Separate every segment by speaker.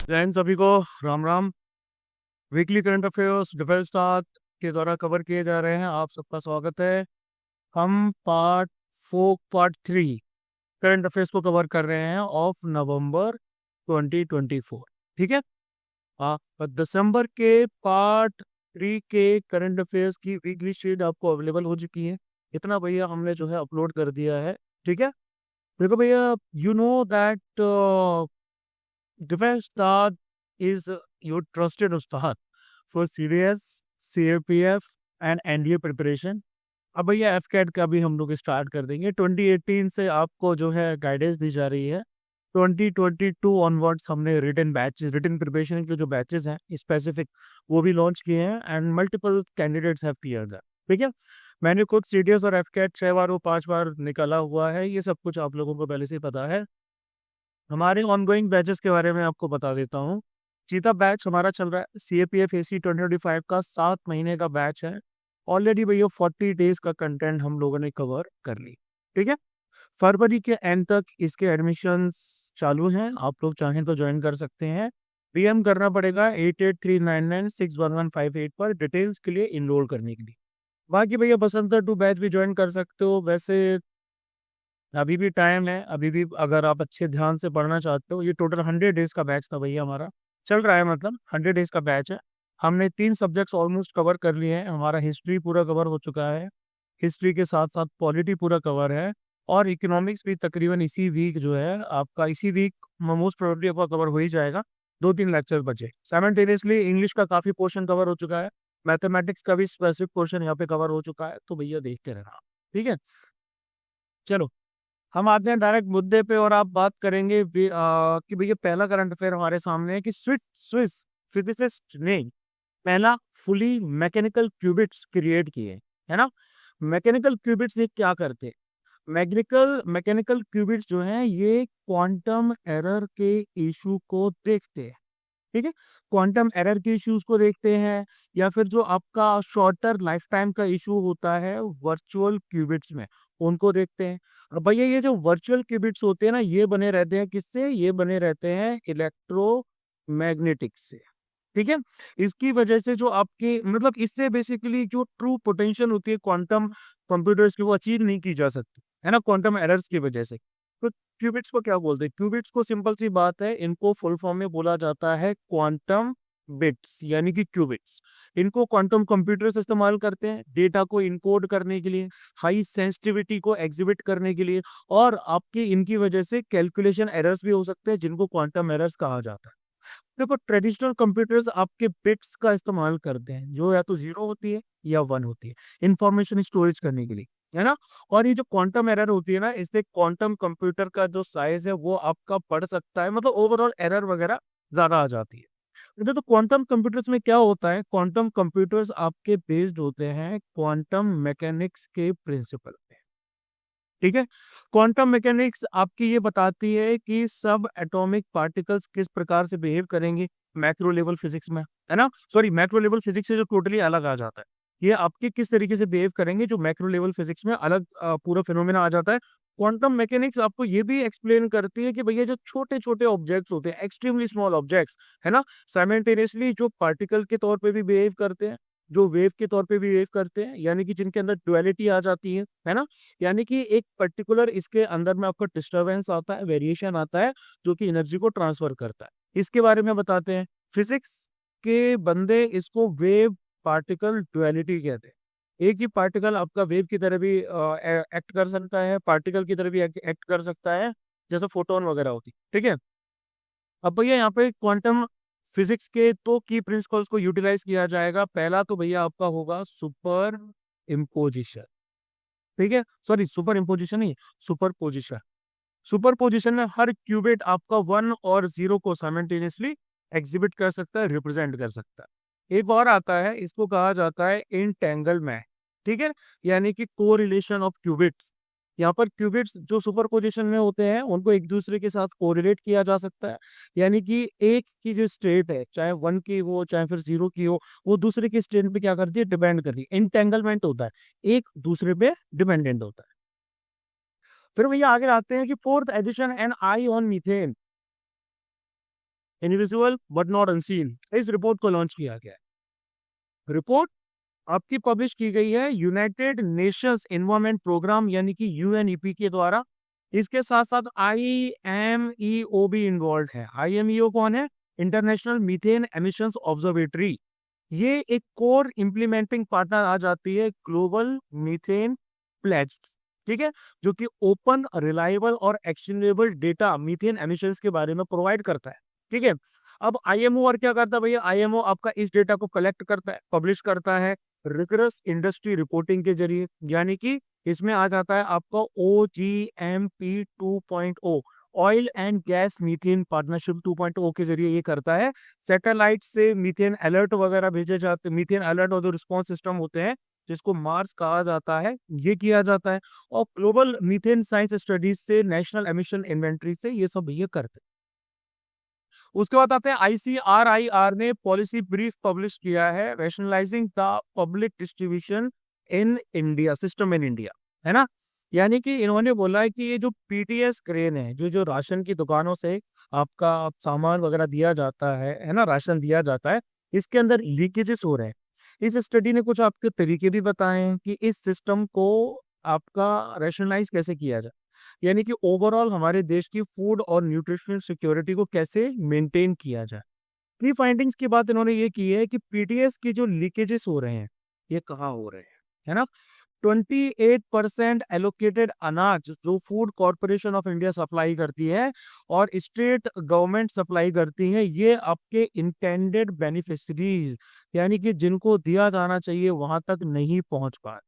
Speaker 1: जैन सभी को Ram Ram. Weekly current affairs defence star के द्वारा कवर किए जा रहे हैं। आप सबका स्वागत है। हम पार्ट 3 करंट अफेयर्स को कवर कर रहे हैं ऑफ नवंबर 2024। ठीक है। दिसंबर के पार्ट 3 के करंट अफेयर्स की वीकली शीट आपको अवेलेबल हो चुकी है। इतना भैया हमने जो है अपलोड कर दिया है। ठीक है। देखो भैया, you know that defence star is your trusted Ustad for CDS, CAPF and NDA preparation. अब भैया एफ कैट का भी हम लोग स्टार्ट कर देंगे। 2018 से आपको जो है गाइडेंस दी जा रही है। 2022 ऑनवर्ड्स हमने रिटन प्रिपरेशन के जो बैचेस हैं स्पेसिफिक वो भी लॉन्च किए हैं and multiple candidates have cleared that. ठीक है। मैंने खुद सीडीएस और एफ कैट 6 बार और 5 बार निकाला हुआ है। ये सब कुछ आप लोगों को पहले से ही पता है। हमारे ऑनगोइंग बैचेस के बारे में आपको बता देता हूँ। चीता बैच हमारा चल रहा है। CAPF AC 2025 का 7 महीने का बैच है। ऑलरेडी भैया 40 डेज का कंटेंट हम लोगों ने कवर कर ली। ठीक है। फरवरी के एंड तक इसके एडमिशन्स चालू हैं। आप लोग चाहें तो ज्वाइन कर सकते हैं। PM करना पड़ेगा 8839961158 पर डिटेल्स के लिए इनरोल करने के लिए। बाकी भैया बसंतर 2 बैच भी ज्वाइन कर सकते हो। वैसे अभी भी टाइम है, अभी भी अगर आप अच्छे ध्यान से पढ़ना चाहते हो। ये टोटल 100 डेज का बैच था भैया हमारा। चल रहा है, मतलब 100 डेज का बैच है। हमने 3 सब्जेक्ट्स ऑलमोस्ट कवर कर लिए हैं। हमारा हिस्ट्री पूरा कवर हो चुका है। हिस्ट्री के साथ साथ पॉलिटी पूरा कवर है। और इकोनॉमिक्स भी तकरीबन इसी वीक जो है आपका, इसी वीक मोस्ट प्रोबेबली आपका कवर हो ही जाएगा। 2-3 लेक्चर्स बचे। साइमल्टेनियसली इंग्लिश का काफ़ी पोर्शन कवर हो चुका है। मैथमेटिक्स का भी स्पेसिफिक पोर्शन यहाँ पे कवर हो चुका है। तो भैया देखते रहना। ठीक है। चलो, हम आते हैं डायरेक्ट मुद्दे पे और आप बात करेंगे कि भैया पहला करंट अफेयर हमारे सामने है कि स्विस फिजिसिस्ट ने पहला फुली मैकेनिकल क्यूबिट्स क्रिएट किए। है ना। मैकेनिकल क्यूबिट्स ये क्या करते हैं? मैकेनिकल मैकेनिकल क्यूबिट्स जो हैं ये क्वांटम एरर के इशू को देखते हैं। ठीक है। क्वांटम एरर के इश्यूज को देखते हैं या फिर जो आपका शॉर्टर लाइफ टाइम का इशू होता है वर्चुअल क्यूबिट्स में, उनको देखते हैं। अब भैया ये जो वर्चुअल क्यूबिट्स होते हैं ना, ये बने रहते हैं किससे? ये बने रहते हैं इलेक्ट्रोमैग्नेटिक से। ठीक है। इसकी वजह से जो आपके मतलब इससे बेसिकली जो ट्रू पोटेंशियल होती है क्वांटम कंप्यूटर्स की, वो अचीव नहीं की जा सकती है ना, क्वांटम एरर्स की वजह से। तो क्यूबिट्स को क्या बोलते हैं? क्यूबिट्स को सिंपल सी बात है, इनको फुल फॉर्म में बोला जाता है क्वांटम बिट्स यानी कि क्यूबिट्स। इनको क्वांटम कंप्यूटर्स इस्तेमाल करते हैं डेटा को इनकोड करने के लिए, हाई सेंसिटिविटी को एग्जिबिट करने के लिए। और आपके इनकी वजह से कैलकुलेशन एरर्स भी हो सकते हैं जिनको क्वांटम एरर्स कहा जाता है। देखो, ट्रेडिशनल कंप्यूटर्स आपके बिट्स का इस्तेमाल करते हैं जो या तो 0 होती है या 1 होती है इंफॉर्मेशन स्टोरेज करने के लिए। है ना। और ये जो क्वांटम एरर होती है ना, इससे क्वांटम कंप्यूटर का जो साइज है वो आपका बढ़ सकता है, मतलब ओवरऑल एरर वगैरह ज्यादा आ जाती है। तो क्वांटम कंप्यूटर्स में क्या होता है? क्वांटम कंप्यूटर्स आपके बेस्ड होते हैं क्वांटम मैकेनिक्स के प्रिंसिपल पे। ठीक है। क्वांटम मैकेनिक्स आपकी ये बताती है कि सब एटॉमिक पार्टिकल्स किस प्रकार से बिहेव करेंगे मैक्रो लेवल फिजिक्स में। है ना। सॉरी, मैक्रो लेवल फिजिक्स से जो टोटली अलग आ जाता है, ये आपके किस तरीके से बिहेव करेंगे जो मैक्रो लेवल फिजिक्स में अलग पूरा फिनोमेना आ जाता है। क्वांटम मैकेनिक्स आपको ये भी एक्सप्लेन करती है कि भैया जो छोटे छोटे ऑब्जेक्ट्स होते हैं, एक्सट्रीमली स्मॉल ऑब्जेक्ट्स, है ना, साइमल्टेनियसली जो पार्टिकल के तौर पे भी बिहेव करते हैं, जो वेव के तौर पे भी बिहेव करते हैं, यानी कि जिनके अंदर डुअलिटी आ जाती है ना। यानी कि एक पर्टिकुलर इसके अंदर में आपका डिस्टरबेंस आता है, वेरिएशन आता है, जो कि एनर्जी को ट्रांसफर करता है। इसके बारे में बताते हैं। फिजिक्स के बंदे इसको वेव पार्टिकल डुअलिटी कहते हैं। एक ही पार्टिकल आपका वेव की तरह भी एक्ट कर सकता है, पार्टिकल की तरह भी एक्ट कर सकता है, जैसे फोटोन वगैरह होती। ठीक है। अब भैया यहाँ पे क्वांटम फिजिक्स के तो की प्रिंसिपल्स को यूटिलाइज किया जाएगा। पहला तो भैया आपका होगा सुपर इम्पोजिशन। ठीक है। सॉरी, सुपर इम्पोजिशन नहीं, सुपर पोजिशन। सुपर पोजिशन में हर क्यूबिट आपका 1 और 0 को साइमल्टेनियसली एग्जिबिट कर सकता है, रिप्रेजेंट कर सकता है। एक और आता है, इसको कहा जाता है इंटेंगलमेंट। ठीक है। यानी कि कोरिलेशन ऑफ क्यूबिट्स। यहाँ पर क्यूबिट्स जो सुपर पोजिशन में होते हैं उनको एक दूसरे के साथ कोरिलेट किया जा सकता है। यानी कि एक की जो स्टेट है, चाहे 1 की हो चाहे फिर 0 की हो, वो दूसरे की स्टेट पे क्या करती है? डिपेंड करती है। इंटेंगलमेंट होता है, एक दूसरे पे डिपेंडेंट होता है। फिर भैया आगे आते हैं कि fourth edition and I on methane. Invisible but not unseen, इस रिपोर्ट को लॉन्च किया गया है। रिपोर्ट आपकी पब्लिश की गई है यूनाइटेड नेशंस एनवायरमेंट प्रोग्राम यानी कि यूएनईपी के द्वारा। इसके साथ साथ आईएमईओ भी इन्वॉल्व है। आईएमईओ कौन है? International methane emissions observatory. ये एक कोर इंप्लीमेंटिंग पार्टनर आ जाती है ग्लोबल मीथेन प्लेज, ठीक है, जो कि ओपन, रिलायबल और एक्शनेबल डेटा मीथेन एमिशंस के बारे में प्रोवाइड करता है, ठीक है। अब आईएमओ और क्या करता है भैया? आईएमओ आपका इस डेटा को कलेक्ट करता है, पब्लिश करता है रिगरस इंडस्ट्री रिपोर्टिंग के जरिए, यानी कि इसमें आ जाता है आपका OGMP 2.0, oil and gas methane partnership 2.0 के जरिए ये करता है। सैटेलाइट से मीथेन अलर्ट वगैरह भेजे जाते, मीथेन अलर्ट और जो रिस्पॉन्स सिस्टम होते हैं जिसको मार्स कहा जाता है, ये किया जाता है। और ग्लोबल मीथेन साइंस स्टडीज से, नेशनल एमिशन इन्वेंटरी से ये सब ये करते हैं। उसके बाद आते हैं ICRIR ने पॉलिसी ब्रीफ पब्लिश किया है, rationalising the public distribution in India, system in India, है ना। यानी कि इन्होंने बोला है कि ये जो पीटीएस क्रेन है, जो जो राशन की दुकानों से आपका सामान वगैरह दिया जाता है ना, राशन दिया जाता है, इसके अंदर लीकेजेस हो रहे हैं। इस स्टडी ने कुछ आपके तरीके भी बताए हैं कि इस सिस्टम को आपका रैशनलाइज कैसे किया जाए, यानी कि ओवरऑल हमारे देश की फूड और न्यूट्रिशनल सिक्योरिटी को कैसे मेंटेन किया जाए। की फाइंडिंग्स की बात इन्होंने ये की है कि पीटीएस की जो लीकेजेस हो रहे हैं, ये कहाँ हो रहे हैं, है ना। 28% एलोकेटेड अनाज जो food corporation of India supply करती है और स्टेट गवर्नमेंट सप्लाई करती है, ये आपके इंटेंडेड बेनिफिशरीज यानी कि जिनको दिया जाना चाहिए वहां तक नहीं पहुंच पा,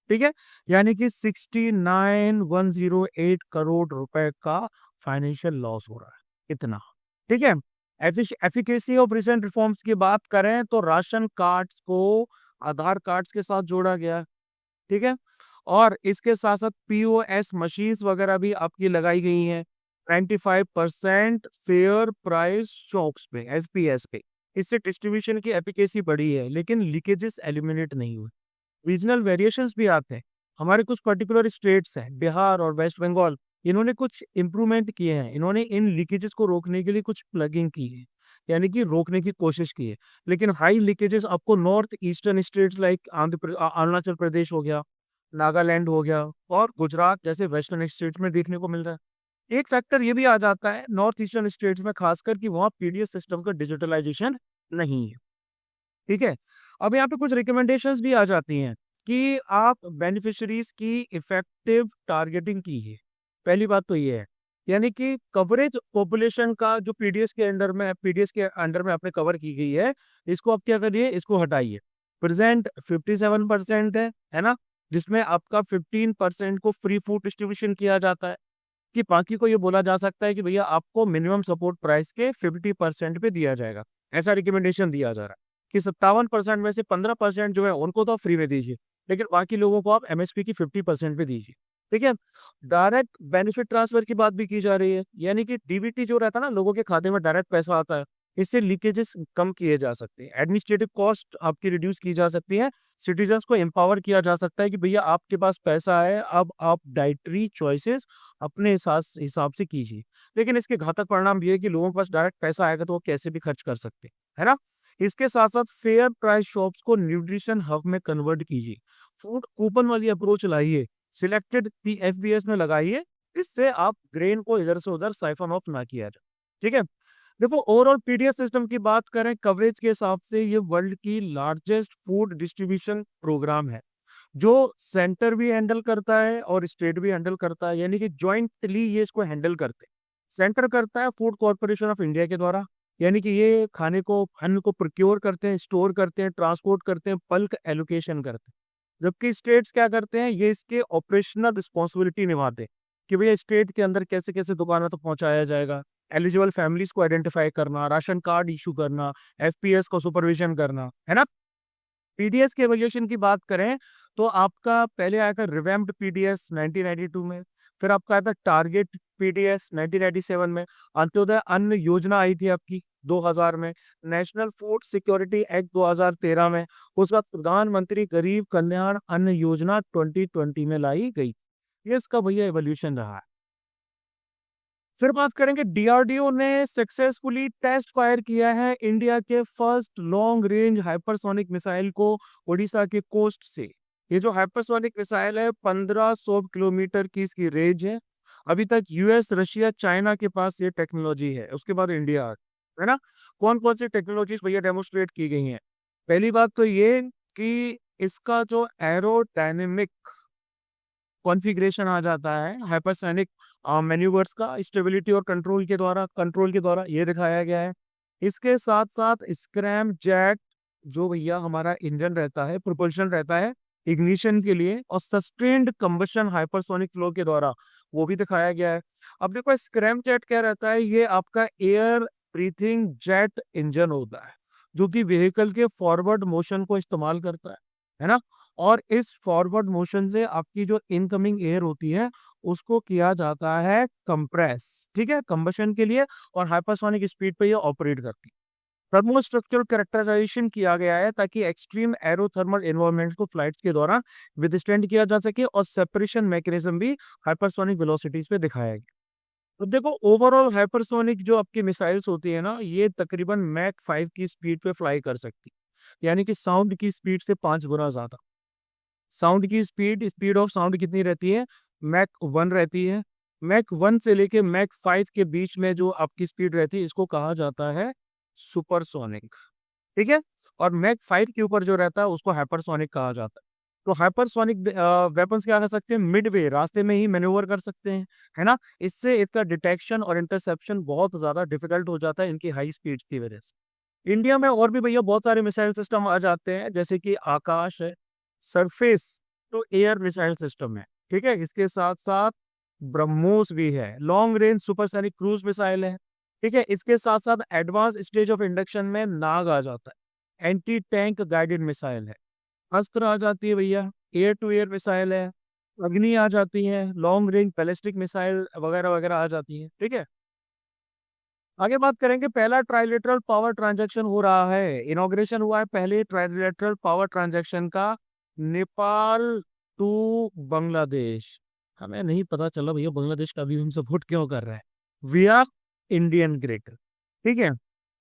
Speaker 1: ठीक है। यानी कि 69,108 करोड़ रुपए का फाइनेंशियल लॉस हो रहा है, इतना, ठीक है। एफिकेसी ऑफ रिसेंट रिफॉर्म्स की बात करें तो राशन कार्ड्स को आधार कार्ड्स के साथ जोड़ा गया, ठीक है। और इसके साथ साथ पीओएस मशीन्स वगैरह भी आपकी लगाई गई हैं। 95% फेयर प्राइस शॉप्स पे, एफपीएस पे, इससे डिस्ट्रीब्यूशन की एफिकेसी बढ़ी है, लेकिन लीकेजेस एलिमिनेट नहीं हुए। रीजनल वेरिएशंस भी आते हैं। हमारे कुछ पर्टिकुलर स्टेट्स हैं, बिहार और वेस्ट बंगाल, इन्होंने कुछ इंप्रूवमेंट किए हैं। इन्होंने इन लीकेजेस को रोकने के लिए कुछ प्लगिंग की है, यानी कि रोकने की कोशिश की है। लेकिन हाई लीकेजेस आपको north eastern states like Arunachal Pradesh हो गया, नागालैंड हो गया और गुजरात जैसे वेस्टर्न स्टेट्स में देखने को मिल रहा है। एक फैक्टर ये भी आ जाता है नॉर्थ ईस्टर्न स्टेट्स में खासकर कि वहाँ पीडीएस सिस्टम का डिजिटलाइजेशन नहीं है, ठीक है। अब यहाँ पे कुछ रिकमेंडेशंस भी आ जाती हैं कि आप बेनिफिशरीज की इफेक्टिव टारगेटिंग कीजिए। पहली बात तो ये है, यानी कि कवरेज पॉपुलेशन का जो पीडीएस के अंडर में आपने कवर की गई है, इसको आप क्या करिए, इसको हटाइए। प्रेजेंट 57% है ना, जिसमें आपका 15% को फ्री फूड डिस्ट्रीब्यूशन किया जाता है, कि बाकी को ये बोला जा सकता है कि भैया आपको मिनिमम सपोर्ट प्राइस के 50% पे दिया जाएगा। ऐसा रिकमेंडेशन दिया जा रहा है कि 57% में से 15% जो है उनको तो आप फ्री में दीजिए, लेकिन बाकी लोगों को आप एमएसपी की 50% पे दीजिए, ठीक है। डायरेक्ट बेनिफिट ट्रांसफर की बात भी की जा रही है, यानी कि डीबीटी जो रहता है ना, लोगों के खाते में डायरेक्ट पैसा आता है, इससे लीकेजेस कम किए जा सकते हैं, एडमिनिस्ट्रेटिव कॉस्ट आपकी रिड्यूस की जा सकती है, सिटीजन्स को एम्पावर किया जा सकता है कि भैया आपके पास पैसा है, अब आप डाइटरी चॉइसेस अपने हिसाब से कीजिए। लेकिन इसके घातक परिणाम भी है कि लोगों के पास डायरेक्ट पैसा आएगा तो वो कैसे भी खर्च कर सकते हैं, है ना। इसके साथ साथ फेयर प्राइस शॉप्स को न्यूट्रिशन हब में कन्वर्ट कीजिए, फूड कूपन वाली अप्रोच लाइए, सिलेक्टेड पीएफबीएस में लगाइए, इससे आप ग्रेन को इधर से उधर साइफन ऑफ ना किया जाए, ठीक है। देखो ओवरऑल पीडीएस सिस्टम की बात करें कवरेज के हिसाब से, ये वर्ल्ड की लार्जेस्ट फूड डिस्ट्रीब्यूशन प्रोग्राम है, जो सेंटर भी हैंडल करता है और स्टेट भी हैंडल करता है, यानी कि ज्वाइंटली ये इसको हैंडल करते हैं। सेंटर करता है फूड कॉर्पोरेशन ऑफ इंडिया के द्वारा, यानी कि ये खाने को, अन्न को प्रोक्योर करते हैं, स्टोर करते हैं, ट्रांसपोर्ट करते हैं, बल्क एलोकेशन करते हैं। जबकि स्टेट्स क्या करते हैं, ये इसके ऑपरेशनल रिस्पॉन्सिबिलिटी निभाते हैं कि भैया स्टेट के अंदर कैसे कैसे दुकानों तक पहुंचाया जाएगा, एलिजिबल फैमिलीज को आइडेंटिफाई करना, राशन कार्ड इशू करना, एफपीएस को सुपरविजन करना, है ना। पीडीएस के एवोल्यूशन की बात करें तो आपका पहले आया था रिवैम्प्ड पीडीएस 1992 में, फिर आपका आया था टारगेट पीडीएस 1997 में, अंत्योदय अन्न योजना आई थी आपकी 2000 में, नेशनल फूड सिक्योरिटी एक्ट 2013 में, उसके बाद प्रधानमंत्री गरीब कल्याण अन्न योजना 2020 में लाई गई। ये इसका भैया एवोल्यूशन रहा है। फिर बात करेंगे, डीआरडीओ ने सक्सेसफुली टेस्ट फायर किया है इंडिया के first long range hypersonic missile को उड़ीसा के कोस्ट से। ये जो हाइपरसोनिक मिसाइल है 1500 किलोमीटर की इसकी रेंज है। अभी तक यूएस, रशिया, चाइना के पास ये टेक्नोलॉजी है, उसके बाद इंडिया है ना। कौन कौन सी टेक्नोलॉजीज भैया डेमोस्ट्रेट की गई हैं? पहली बात तो ये कि इसका जो एरोडायनेमिक कॉन्फ़िगरेशन आ जाता है हाइपरसोनिक मैन्यूवर्स का स्टेबिलिटी और कंट्रोल के द्वारा ये दिखाया गया है। इसके साथ साथ स्क्रैम जेट, जो भैया हमारा इंजन रहता है, प्रोपल्शन रहता है इग्निशन के लिए, और सस्टेन्ड कंबशन हाइपरसोनिक फ्लो के द्वारा, वो भी दिखाया गया है। अब देखो स्क्रैम जेट क्या रहता है, ये आपका एयर ब्रीथिंग जेट इंजन होता है जो कि व्हीकल के फॉरवर्ड मोशन को इस्तेमाल करता है ना। और इस फॉरवर्ड मोशन से आपकी जो इनकमिंग एयर होती है उसको किया जाता है कंप्रेस, ठीक है, कंबशन के लिए, और हाइपरसोनिक स्पीड पे ये ऑपरेट करती है। थर्मो स्ट्रक्चरल कैरेक्टराइजेशन किया गया है ताकि एक्सट्रीम एरोथर्मल एनवायरनमेंट्स को फ्लाइट्स के दौरान विदस्टैंड किया जा सके, और सेपरेशन मैकेनिज्म भी हाइपरसोनिक वेलोसिटीज पे दिखाया गया। अब देखो ओवरऑल हाइपरसोनिक जो आपकी मिसाइल्स होती है ना, ये तकरीबन मैक 5 की स्पीड पे फ्लाई कर सकती है, यानी कि साउंड की स्पीड से 5 गुना ज्यादा। साउंड की स्पीड ऑफ साउंड कितनी रहती है? मैक 1 रहती है। मैक 1 से लेके मैक 5 के बीच में जो आपकी स्पीड रहती है इसको कहा जाता है सुपरसोनिक, ठीक है। और मैक 5 के ऊपर जो रहता है उसको हाइपरसोनिक कहा जाता है। तो हाइपरसोनिक वेपन्स क्या कर सकते हैं? मिडवे रास्ते में ही मैन्यूवर कर सकते हैं, है ना। इससे इसका डिटेक्शन और इंटरसेप्शन बहुत ज्यादा डिफिकल्ट हो जाता है इनकी हाई स्पीड की वजह से। इंडिया में और भी भैया बहुत सारे मिसाइल सिस्टम आ जाते हैं, जैसे कि आकाश है, सरफेस तो एयर मिसाइल सिस्टम है, ठीक है। इसके साथ साथ ब्रह्मोस भी है, long range supersonic cruise missile है, ठीक है। इसके साथ साथ एडवांस स्टेज ऑफ इंडक्शन में नाग आ जाता है, एंटी टैंक गाइडेड मिसाइल है, अस्त्र आ जाती है भैया, एयर टू एयर मिसाइल है, अग्नि आ जाती है, लॉन्ग रेंज बैलिस्टिक मिसाइल वगैरह वगैरह आ जाती है, ठीक है। आगे बात करेंगे, पहला ट्राइलेटरल पावर ट्रांजैक्शन हो रहा है, इनॉग्रेशन हुआ है पहले ट्राइलेटरल पावर ट्रांजैक्शन का, नेपाल टू बांग्लादेश। हमें नहीं पता चला भैया बांग्लादेश का भी हम सपोर्ट क्यों कर रहा है, विया इंडियन ग्रिड, ठीक है।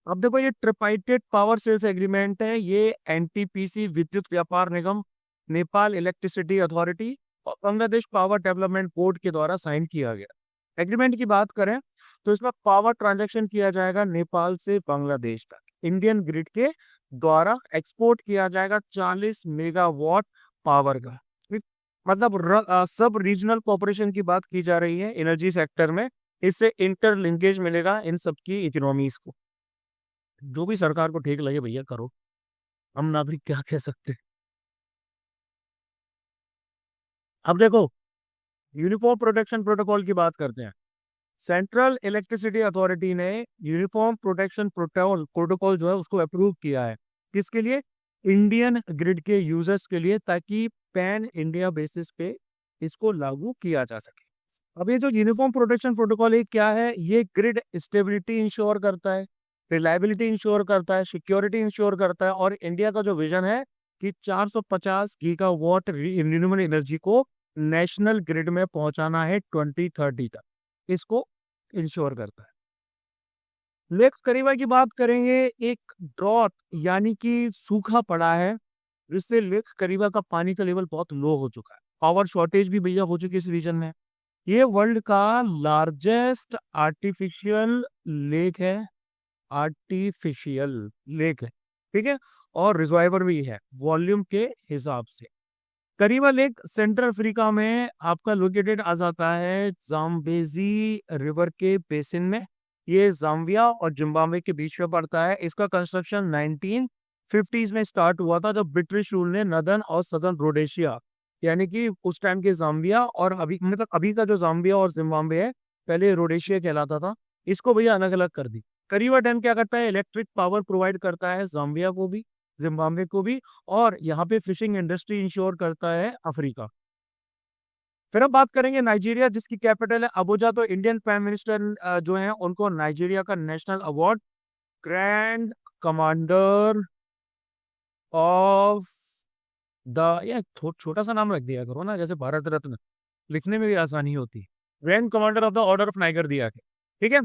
Speaker 1: अब देखो ये ट्रिपाइटेड पावर सेल्स एग्रीमेंट है, ये एनटीपीसी विद्युत व्यापार निगम, नेपाल इलेक्ट्रिसिटी अथॉरिटी और बांग्लादेश पावर डेवलपमेंट बोर्ड के द्वारा साइन किया गया। एग्रीमेंट की बात करें तो इसमें पावर ट्रांजैक्शन किया जाएगा नेपाल से बांग्लादेश तक, इंडियन ग्रिड के द्वारा एक्सपोर्ट किया जाएगा 40 मेगावाट पावर का, ठीक? मतलब सब रीजनल कोऑपरेशन की बात की जा रही है एनर्जी सेक्टर में, इससे इंटर लिंकेज मिलेगा इन सबकी इकोनॉमीज को। जो भी सरकार को ठीक लगे भैया करो, हम नागरिक क्या कह सकते हैं। अब देखो यूनिफॉर्म प्रोटेक्शन प्रोटोकॉल की बात करते हैं। सेंट्रल इलेक्ट्रिसिटी अथॉरिटी ने यूनिफॉर्म प्रोटेक्शन प्रोटोकॉल प्रोटोकॉल जो है उसको अप्रूव किया है, किसके लिए? इंडियन ग्रिड के यूजर्स के लिए, ताकि पैन इंडिया बेसिस पे इसको लागू किया जा सके। अब ये जो यूनिफॉर्म प्रोटेक्शन प्रोटोकॉल है क्या है? ये ग्रिड स्टेबिलिटी इंश्योर करता है, रिलायबिलिटी इंश्योर करता है, सिक्योरिटी इंश्योर करता है, और इंडिया का जो विजन है कि 450 गीगावाट रिन्यूएबल एनर्जी को नेशनल ग्रिड में पहुंचाना है 2030 तक, इसको इंश्योर करता है। लेक करीबा की बात करेंगे, एक ड्रॉट यानी कि सूखा पड़ा है, जिससे लेक करीबा का पानी का लेवल बहुत लो हो चुका है, पावर शॉर्टेज भी भैया हो चुकी है इस रीजन में। ये वर्ल्ड का लार्जेस्ट आर्टिफिशियल लेक है, आर्टिफिशियल लेक है, ठीक है, और रिजर्वायर भी है वॉल्यूम के हिसाब से। करीबा लेक सेंट्रल अफ्रीका में आपका लोकेटेड आ जाता है जाम्बेजी रिवर के बेसिन में, ये जाम्बिया और जिम्बाब्वे के बीच में पड़ता है। इसका कंस्ट्रक्शन 1950s में स्टार्ट हुआ था, जब ब्रिटिश रूल ने नदर्न और सदर्न रोडेशिया, यानी कि उस टाइम के जाम्बिया और अभी मतलब अभी का जो जाम्बिया और जिम्बाब्वे है, पहले रोडेशिया कहलाता था, इसको भैया अलग अलग कर दी। करीबा डैम क्या करता है? इलेक्ट्रिक पावर प्रोवाइड करता है जाम्बिया को भी, जिम्बाब्वे को भी, और यहाँ पे फिशिंग इंडस्ट्री इंश्योर करता है अफ्रीका। फिर अब बात करेंगे नाइजीरिया, जिसकी कैपिटल है अबुजा। तो इंडियन प्राइम मिनिस्टर जो है उनको नाइजीरिया का national award grand commander of the, ये छोटा सा नाम रख दिया करो ना, जैसे भारत रत्न, लिखने में भी आसानी होती है। Grand commander of the order of Niger दिया है। ठीक है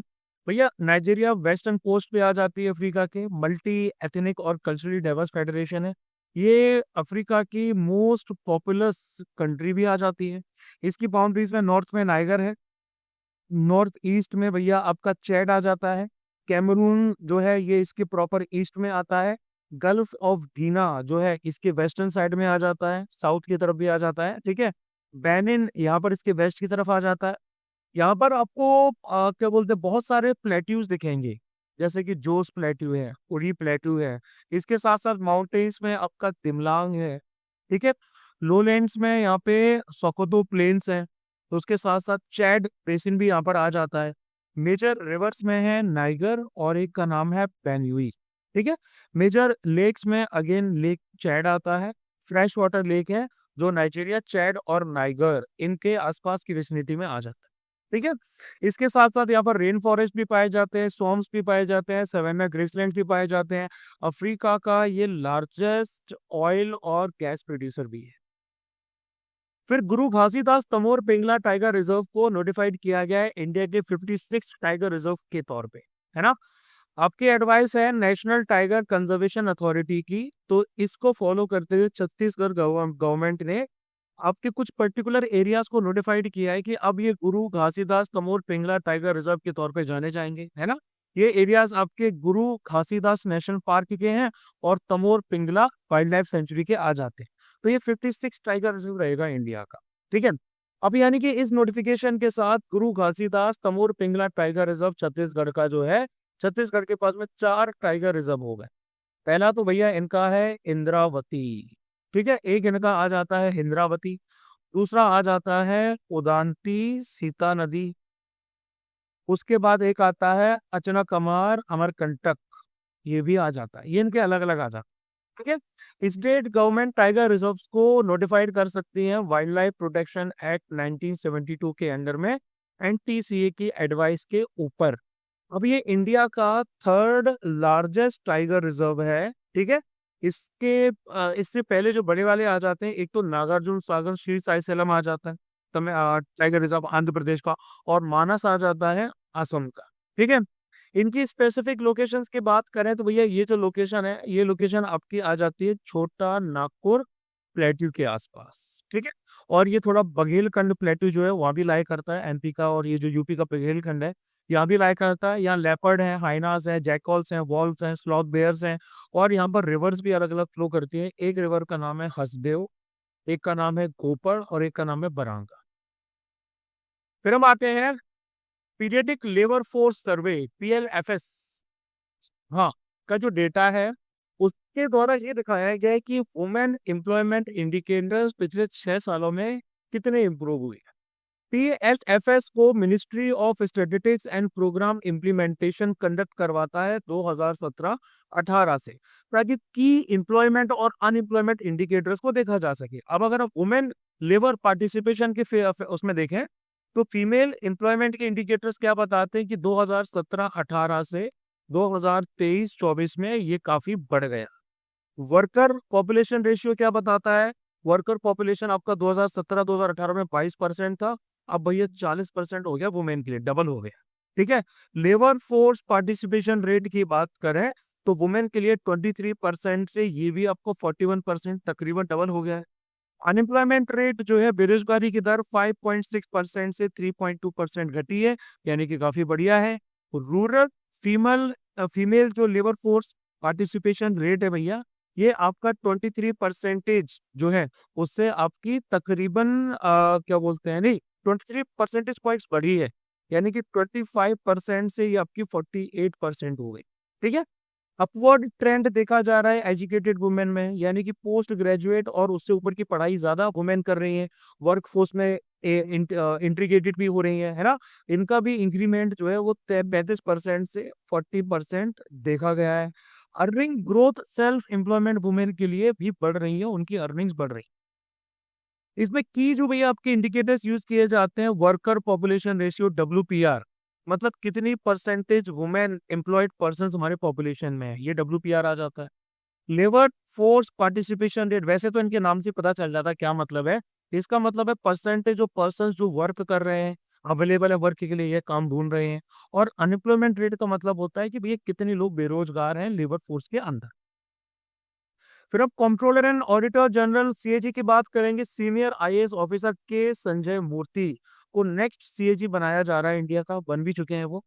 Speaker 1: भैया। नाइजीरिया वेस्टर्न कोस्ट पे आ जाती है अफ्रीका के, मल्टी एथनिक और कल्चरली डाइवर्स फेडरेशन है। ये अफ्रीका की मोस्ट पॉपुलस कंट्री भी आ जाती है। इसकी बाउंड्रीज में नॉर्थ में नाइगर है, नॉर्थ ईस्ट में भैया आपका चैड आ जाता है। कैमरून जो है ये इसके प्रॉपर ईस्ट में आता है। गल्फ ऑफ दीना जो है इसके वेस्टर्न साइड में आ जाता है, साउथ की तरफ भी आ जाता है। ठीक है, बेनिन यहाँ पर इसके वेस्ट की तरफ आ जाता है। यहाँ पर आपको क्या बोलते हैं, बहुत सारे प्लेट्यूज दिखेंगे, जैसे कि जोस प्लेट्यू है, उड़ी प्लेट्यू है। इसके साथ साथ माउंटेन्स में आपका तिमलांग है। ठीक है, लोलैंड्स में यहाँ पे सोकोतो प्लेन्स है। तो उसके साथ साथ चैड बेसिन भी यहाँ पर आ जाता है। मेजर रिवर्स में है नाइगर और एक का नाम है बेन्युई। ठीक है, मेजर लेक्स में अगेन लेक चैड आता है। फ्रेश वाटर लेक है जो नाइजीरिया, चैड और नाइगर इनके आसपास की विसिनिटी में आ जाता है। ठीक है, इसके साथ साथ यहाँ पर रेन फॉरेस्ट भी पाए जाते हैं, स्वॉम्प्स भी पाए जाते हैं, सवेना ग्रेसलैंड भी पाए जाते हैं। अफ्रीका का ये लार्जेस्ट ऑयल और गैस प्रोड्यूसर भी है। फिर गुरु घासीदास तमोर पिंगला टाइगर रिजर्व को नोटिफाइड किया गया है इंडिया के 56 टाइगर रिजर्व के तौर पे, है ना। आपकी एडवाइस है नेशनल टाइगर कंजर्वेशन अथॉरिटी की, तो इसको फॉलो करते हुए छत्तीसगढ़ गवर्नमेंट ने आपके कुछ पर्टिकुलर एरियाज को नोटिफाइड किया है कि अब ये गुरु घासीदास तमोर पिंगला टाइगर रिजर्व के तौर पे जाने जाएंगे, है ना। ये एरियाज आपके गुरु घासीदास नेशनल पार्क के हैं और Tamor Pingala wild life sanctuary के आ जाते हैं। तो ये 56 टाइगर रिजर्व रहेगा इंडिया का। ठीक है, अब यानी कि इस नोटिफिकेशन के साथ गुरु घासीदास तमोर पिंगला टाइगर रिजर्व छत्तीसगढ़ का जो है, छत्तीसगढ़ के पास में 4 टाइगर रिजर्व हो गए। पहला तो भैया इनका है इंद्रावती। ठीक है, एक इनका आ जाता है इंद्रावती, दूसरा आ जाता है उदांती सीता नदी, उसके बाद एक आता है अचनाकमार अमरकंटक, ये भी आ जाता है। ये इनके अलग अलग आ जाता है। ठीक है, स्टेट गवर्नमेंट टाइगर रिजर्व्स को नोटिफाइड कर सकती है वाइल्ड लाइफ प्रोटेक्शन एक्ट 1972 के अंडर में, एनटीसीए की एडवाइस के ऊपर। अब ये इंडिया का 3rd लार्जेस्ट टाइगर रिजर्व है। ठीक है, इससे पहले जो बड़े वाले आ जाते हैं, एक तो नागार्जुन सागर श्री साई सेलम आ जाता है तमें टाइगर रिजर्व आंध्र प्रदेश का, और मानस आ जाता है असम का। ठीक है, इनकी स्पेसिफिक लोकेशंस की बात करें तो भैया ये जो लोकेशन है, ये लोकेशन आपकी आ जाती है छोटा नागपुर प्लेट्यू के आसपास। ठीक है, और ये थोड़ा बघेलखंड प्लेट्यू जो है वहाँ भी लाई करता है एमपी का, और ये जो यूपी का बघेलखंड है यहाँ भी लाई करता है। यहाँ लेपर्ड है, हाइनास है, जैकॉल्स हैं, वॉल्व्स हैं, स्लॉथ बेयर्स हैं, और यहाँ पर रिवर्स भी अलग अलग फ्लो करती हैं। एक रिवर का नाम है हसदेव, एक का नाम है गोपर, और एक का नाम है बरांगा। फिर हम आते हैं periodic labour force survey, PLFS, हाँ, का जो डेटा है उसके द्वारा ये दिखाया गया है कि वुमेन एम्प्लॉयमेंट इंडिकेटर्स पिछले 6 सालों में कितने इंप्रूव हुए। पीएलएफएस को Ministry of Statistics and Programme Implementation conduct करवाता है 2017-18 से, ताकि की एम्प्लॉयमेंट और अनएम्प्लॉयमेंट इंडिकेटर्स को देखा जा सके। अब अगर आप वुमेन लेबर पार्टिसिपेशन के उसमें देखें तो फीमेल एम्प्लॉयमेंट के इंडिकेटर्स क्या बताते हैं कि 2017-18 से 2023-24 में ये काफी बढ़ गया। वर्कर पॉपुलेशन रेशियो क्या बताता है, वर्कर पॉपुलेशन आपका 2017-2018 में 22% था, अब भैया 40% हो गया वुमेन के लिए, डबल हो गया। ठीक है, लेबर फोर्स पार्टिसिपेशन रेट की बात करें तो वुमेन के लिए 23% से ये भी आपको 41% तकरीबन डबल हो गया है। अनएम्प्लॉयमेंट रेट जो है, बेरोजगारी की दर 5.6% से 3.2% घटी है, यानी कि काफी बढ़िया है। रूरल फीमेल जो लेबर फोर्स पार्टिसिपेशन रेट है भैया, ये आपका 23% जो है उससे आपकी तकरीबन क्या बोलते हैं, नहीं 23 परसेंटेज पॉइंट्स बढ़ी है, यानी कि 25% से ये आपकी 48% हो गई। ठीक है, अपवर्ड ट्रेंड देखा जा रहा है एजुकेटेड वुमेन में, यानी कि पोस्ट ग्रेजुएट और उससे ऊपर की पढ़ाई ज्यादा वुमेन कर रही हैं, वर्कफोर्स में इंटीग्रेटेड भी हो रही है ना। इनका भी इंक्रीमेंट जो है वो 35% से 40% देखा गया है। Earning growth self employment women के लिए भी बढ़ रही है, उनकी अर्निंग्स बढ़ रही है। इसमें की जो भैया आपके इंडिकेटर्स यूज किए जाते हैं, वर्कर पॉपुलेशन रेशियो WPR, मतलब कितनी परसेंटेज वुमेन एम्प्लॉयड पर्सन हमारे पॉपुलेशन में है, ये WPR आ जाता है। लेबर फोर्स पार्टिसिपेशन रेट, वैसे तो इनके नाम से पता चल जाता है क्या मतलब है, इसका मतलब है परसेंटेज ऑफ पर्सन जो वर्क कर रहे हैं, अवेलेबल है वर्क के लिए, ये काम ढूंढ रहे हैं। और अनएम्प्लॉयमेंट रेट का मतलब होता है कि भैया कितने लोग बेरोजगार हैं लेबर फोर्स के अंदर। फिर अब controller and auditor general CAG की बात करेंगे। सीनियर आईएएस ऑफिसर के संजय मूर्ति को नेक्स्ट सीएजी बनाया जा रहा है, इंडिया का बन भी चुके हैं वो।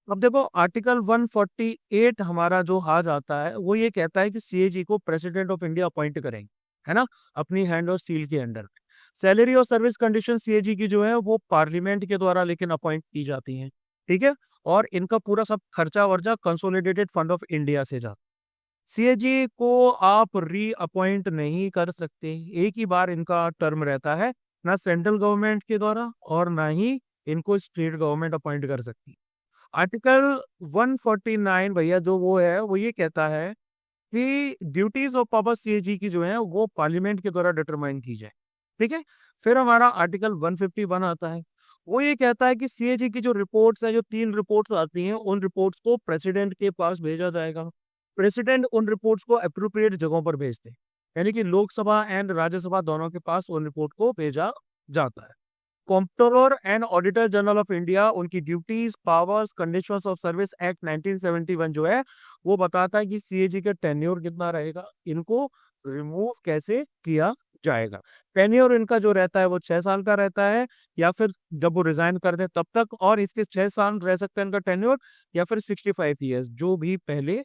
Speaker 1: अब देखो आर्टिकल 148 हमारा जो आ जाता है वो ये कहता है कि सीएजी को प्रेसिडेंट ऑफ इंडिया अपॉइंट करेंगे, है ना, अपनी हैंड और सील के अंडर। सैलरी और सर्विस कंडीशन सीएजी की जो है वो पार्लियामेंट के द्वारा लेकिन अपॉइंट की जाती हैं, ठीक है। और इनका पूरा सब खर्चा वर्चा कंसोलिडेटेड फंड ऑफ इंडिया से जाता। सीएजी को आप री अपॉइंट नहीं कर सकते, एक ही बार इनका टर्म रहता है, ना सेंट्रल गवर्नमेंट के द्वारा और ना ही इनको स्टेट गवर्नमेंट अपॉइंट कर सकती। आर्टिकल 149 भैया जो वो है वो ये कहता है कि ड्यूटीज ऑफ पावर सीएजी की जो है वो पार्लियामेंट के द्वारा डिटरमाइन की जाए, ठीक है। फिर हमारा आर्टिकल 151 आता है, वो ये कहता है कि सीएजी की जो रिपोर्ट्स हैं, जो 3 रिपोर्ट्स आती हैं, उन रिपोर्ट्स को प्रेसिडेंट के पास भेजा जाएगा। प्रेसिडेंट उन रिपोर्ट्स को अप्रोप्रिएट जगहों पर भेजते हैं, यानी कि लोकसभा एंड राज्यसभा दोनों के पास उन रिपोर्ट को भेजा जाता है। Controller and auditor general of India, उनकी duties, powers, conditions of service act 1971 जो है वो बताता है कि सीएजी का टेन्योर कितना रहेगा, इनको रिमूव कैसे किया जाएगा। टेन्योर इनका जो रहता है वो 6 साल का रहता है, या फिर जब वो रिजाइन कर दे तब तक, और इसके 6 साल रह सकता है इनका टेन्योर, या फिर 65 ईयर्स जो भी पहले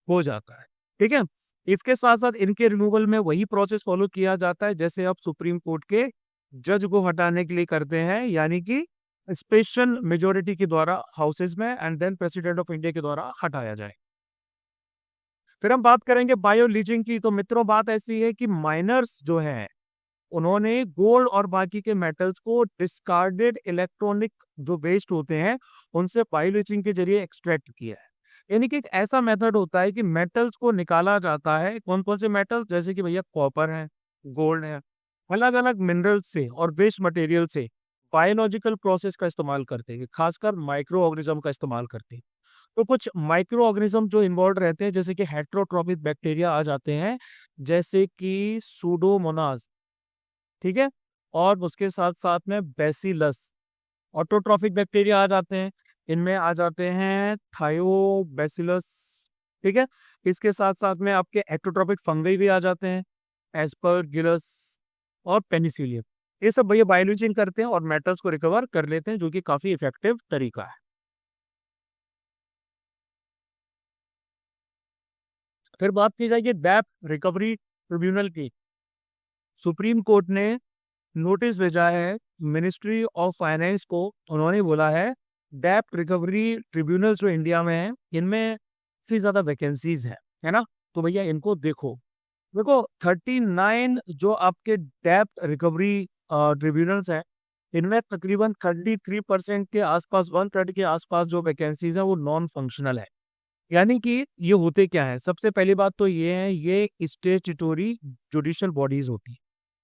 Speaker 1: हो जाता है, ठीक है। इसके साथ साथ इनके रिमूवल में वही प्रोसेस फॉलो किया जाता है जैसे आप सुप्रीम कोर्ट के जज को हटाने के लिए करते हैं, यानी कि स्पेशल मेजोरिटी के द्वारा हाउसेस में and then president of India के द्वारा हटाया जाए। फिर हम बात करेंगे बायो लीचिंग की। तो मित्रों बात ऐसी है कि माइनर्स जो है उन्होंने गोल्ड और बाकी के मेटल्स को डिस्कार्डेड इलेक्ट्रॉनिक जो वेस्ट होते हैं उनसे बायो लीचिंग के जरिए एक्सट्रैक्ट किया है। यानी कि एक ऐसा मेथड होता है कि मेटल्स को निकाला जाता है। कौन कौन से मेटल्स, जैसे कि भैया कॉपर है, गोल्ड है, अलग अलग मिनरल्स से और वेस्ट मटेरियल से बायोलॉजिकल प्रोसेस का इस्तेमाल करते हैं, खासकर माइक्रो ऑर्गेनिज्म का इस्तेमाल करते हैं। तो कुछ माइक्रो ऑर्गेनिज्म जो इन्वॉल्व रहते हैं जैसे कि हेट्रोट्रॉपिक बैक्टीरिया आ जाते हैं, जैसे कि सूडोमोनास, ठीक है, और उसके साथ साथ में बेसिलस। ऑटोट्रॉफिक बैक्टीरिया आ जाते हैं, इनमें आ जाते हैं थायोबैसिलस, ठीक है। इसके साथ साथ में आपके एक्टोट्रॉपिक फंगई भी आ जाते हैं, एस्परगिलस और पेनिसिलियम। ये सब भैया बायोलॉजिंग करते हैं और मेटल्स को रिकवर कर लेते हैं, जो कि काफी इफेक्टिव तरीका है। फिर बात की जाएगी डेप्ट रिकवरी ट्रिब्यूनल की। सुप्रीम कोर्ट ने नोटिस भेजा है मिनिस्ट्री ऑफ फाइनेंस को। उन्होंने बोला है डेप्ट रिकवरी ट्रिब्यूनल्स जो इंडिया में है इनमें काफी ज्यादा वैकेंसीज है ना। तो भैया इनको देखो, देखो 39 जो आपके डेप्ट रिकवरी ट्रिब्यूनल्स हैं, इनमें तकरीबन 33% के आसपास, 1/3 के आसपास जो वैकेंसीज है वो नॉन फंक्शनल है। यानी कि ये होते क्या है, सबसे पहली बात तो ये है, ये स्टेचुटोरी जुडिशियल बॉडीज होती है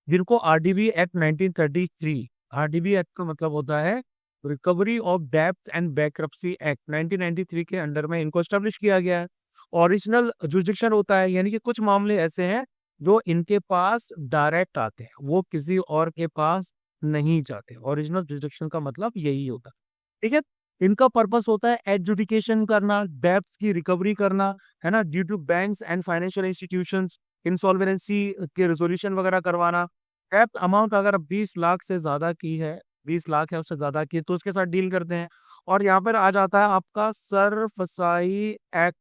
Speaker 1: जिनको आरडीबी एक्ट 1933, आरडीबी एक्ट का मतलब होता है रिकवरी ऑफ डेब्ट एंड बैंक्रप्सी एक्ट 1993 के अंडर में इनको एस्टेब्लिश किया गया है। ओरिजिनल जुरिडिक्शन होता है, यानी कि कुछ मामले ऐसे हैं जो इनके पास डायरेक्ट आते हैं, वो किसी और के पास नहीं जाते। ओरिजिनल जुरिडिक्शन का मतलब यही होता है, ठीक है। इनका पर्पस होता है एडजुडिकेशन करना, डेब्ट्स की रिकवरी करना, है ना, due to banks and financial institutions, insolvency के रेजोल्यूशन वगैरह करवाना। डेब्ट अमाउंट अगर 20 लाख से ज्यादा की है, 20 लाख है उससे ज्यादा की, तो उसके साथ डील करते हैं। और यहाँ पर आ जाता है आपका सरफसाई एक्ट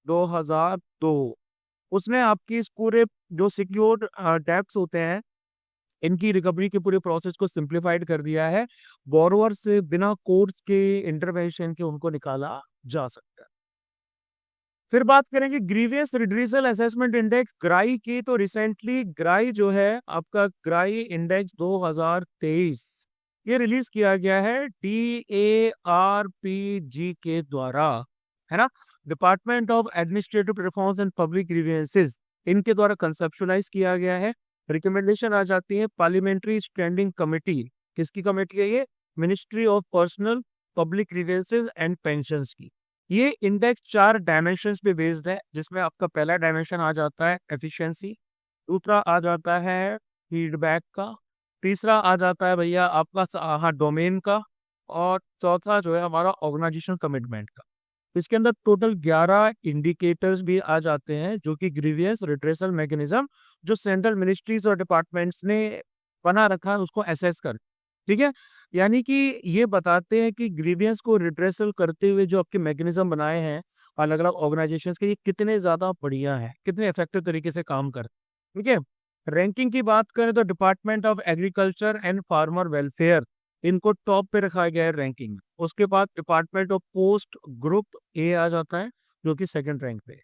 Speaker 1: 2002। उसने आपकी इस पूरे जो सिक्योर्ड डेब्ट्स होते हैं इनकी रिकवरी के पूरे प्रोसेस को सिंप्लीफाइड कर दिया है। बोरोवर से बिना कोर्ट्स के इंटरवेंशन के उनको निकाला जा सकता है। फिर बात करेंगे ग्रीवियस रिड्रीसल असेसमेंट इंडेक्स ग्राई की। तो रिसेंटली ग्राई जो है आपका ग्राई इंडेक्स 2023 ये रिलीज किया गया है DARPG के द्वारा, है ना, department of administrative reforms and public grievances, इनके द्वारा कंसेप्शुलाइज किया गया है। रिकमेंडेशन आ जाती है पार्लियामेंट्री स्टैंडिंग कमेटी, किसकी कमेटी है ये, ministry of personnel public grievances and pensions की। ये इंडेक्स 4 डायमेंशंस पे बेस्ड है, जिसमें आपका पहला डायमेंशन आ जाता है एफिशिएंसी, दूसरा आ जाता है फीडबैक का, तीसरा आ जाता है भैया आपका हाँ डोमेन का, और चौथा जो है हमारा ऑर्गेनाइजेशन कमिटमेंट का। इसके अंदर टोटल 11 इंडिकेटर्स भी आ जाते हैं जो कि ग्रीवियंस रिट्रेसल मैकेनिज्म जो सेंट्रल मिनिस्ट्रीज और डिपार्टमेंट्स ने बना रखा है उसको असेस कर, ठीक है। यानी कि ये बताते हैं कि ग्रीवियंस को रिट्रेसल करते हुए जो आपके मैकेनिज्म बनाए हैं अलग अलग ऑर्गेनाइजेशंस के, ये कितने ज्यादा बढ़िया है, कितने इफेक्टिव तरीके से काम कर, ठीक है। रैंकिंग की बात करें तो department of agriculture and farmer welfare इनको टॉप पे रखा गया है रैंकिंग में। उसके बाद department of post group A आ जाता है जो कि सेकंड रैंक पे है।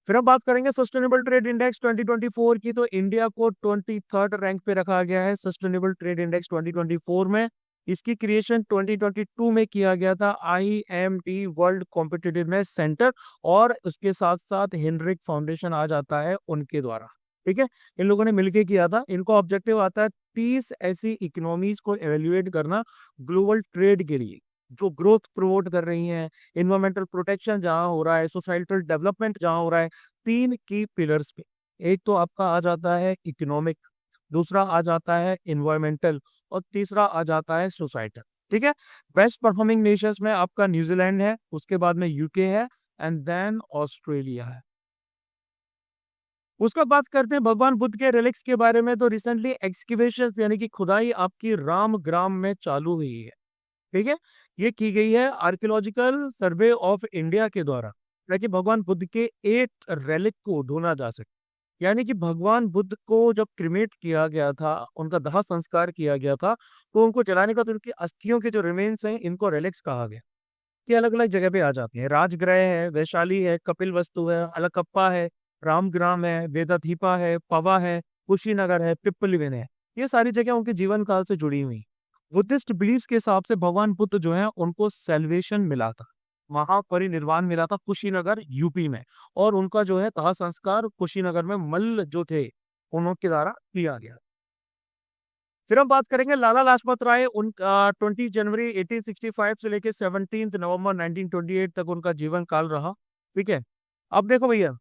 Speaker 1: फिर हम बात करेंगे सस्टेनेबल ट्रेड इंडेक्स 2024 की, तो इंडिया को 23rd रैंक पे रखा गया है सस्टेनेबल ट्रेड इंडेक्स 2024 में। इसकी क्रिएशन 2022 में किया गया था IMD वर्ल्ड कॉम्पिटिटिवनेस सेंटर, और उसके साथ साथ हेनरिक फाउंडेशन आ जाता है उनके द्वारा, ठीक है। इन लोगों ने मिलकर किया था। इनको ऑब्जेक्टिव आता है 30 ऐसी इकोनॉमीज को एवेल्युएट करना ग्लोबल ट्रेड के लिए जो ग्रोथ प्रमोट कर रही हैं, इन्वायरमेंटल प्रोटेक्शन जहां हो रहा है, सोसाइटल डेवलपमेंट जहां हो रहा है, 3 की पिलर्स पे। एक तो आपका आ जाता है इकोनॉमिक, दूसरा आ जाता है इन्वायरमेंटल, और तीसरा आ जाता है सोसाइटल, ठीक है। बेस्ट परफॉर्मिंग नेशंस में आपका न्यूजीलैंड है, उसके बाद में यूके है, एंड देन ऑस्ट्रेलिया है। उसके बाद बात करते हैं भगवान बुद्ध के रिलिक्स के बारे में। तो रिसेंटली एक्सकेवेशन यानी कि खुदाई आपकी राम ग्राम में चालू हुई है, ठीक है। ये की गई है आर्कियोलॉजिकल सर्वे ऑफ इंडिया के द्वारा, ताकि भगवान बुद्ध के 8 रेलिक को ढूंढा जा सके। यानी कि भगवान बुद्ध को जब क्रिमेट किया गया था, उनका दाह संस्कार किया गया था, तो उनको जलाने का, तो उनकी अस्थियों के जो रिमेन्स हैं इनको रेलिक्स कहा गया। ये अलग अलग जगह पे आ जाती है, राजगृह है, वैशाली है, कपिल वस्तु है, अलकप्पा है, रामग्राम है, वेदाधीपा है, पवा है, कुशीनगर है, पिपलिविन है। ये सारी जगह उनके जीवन काल से जुड़ी हुई। बुद्धिस्ट बिलीफ्स के हिसाब से भगवान बुद्ध जो है उनको सेल्वेशन मिला था, महापरिनिर्वाण मिला था कुशीनगर यूपी में, और उनका जो है दाह संस्कार कुशीनगर में मल्ल जो थे उनके द्वारा किया गया। फिर हम बात करेंगे लाला लाजपत राय। उनका 20 जनवरी 1865 से लेके 17 नवंबर 1928 तक उनका जीवन काल रहा, ठीक है। अब देखो भैया,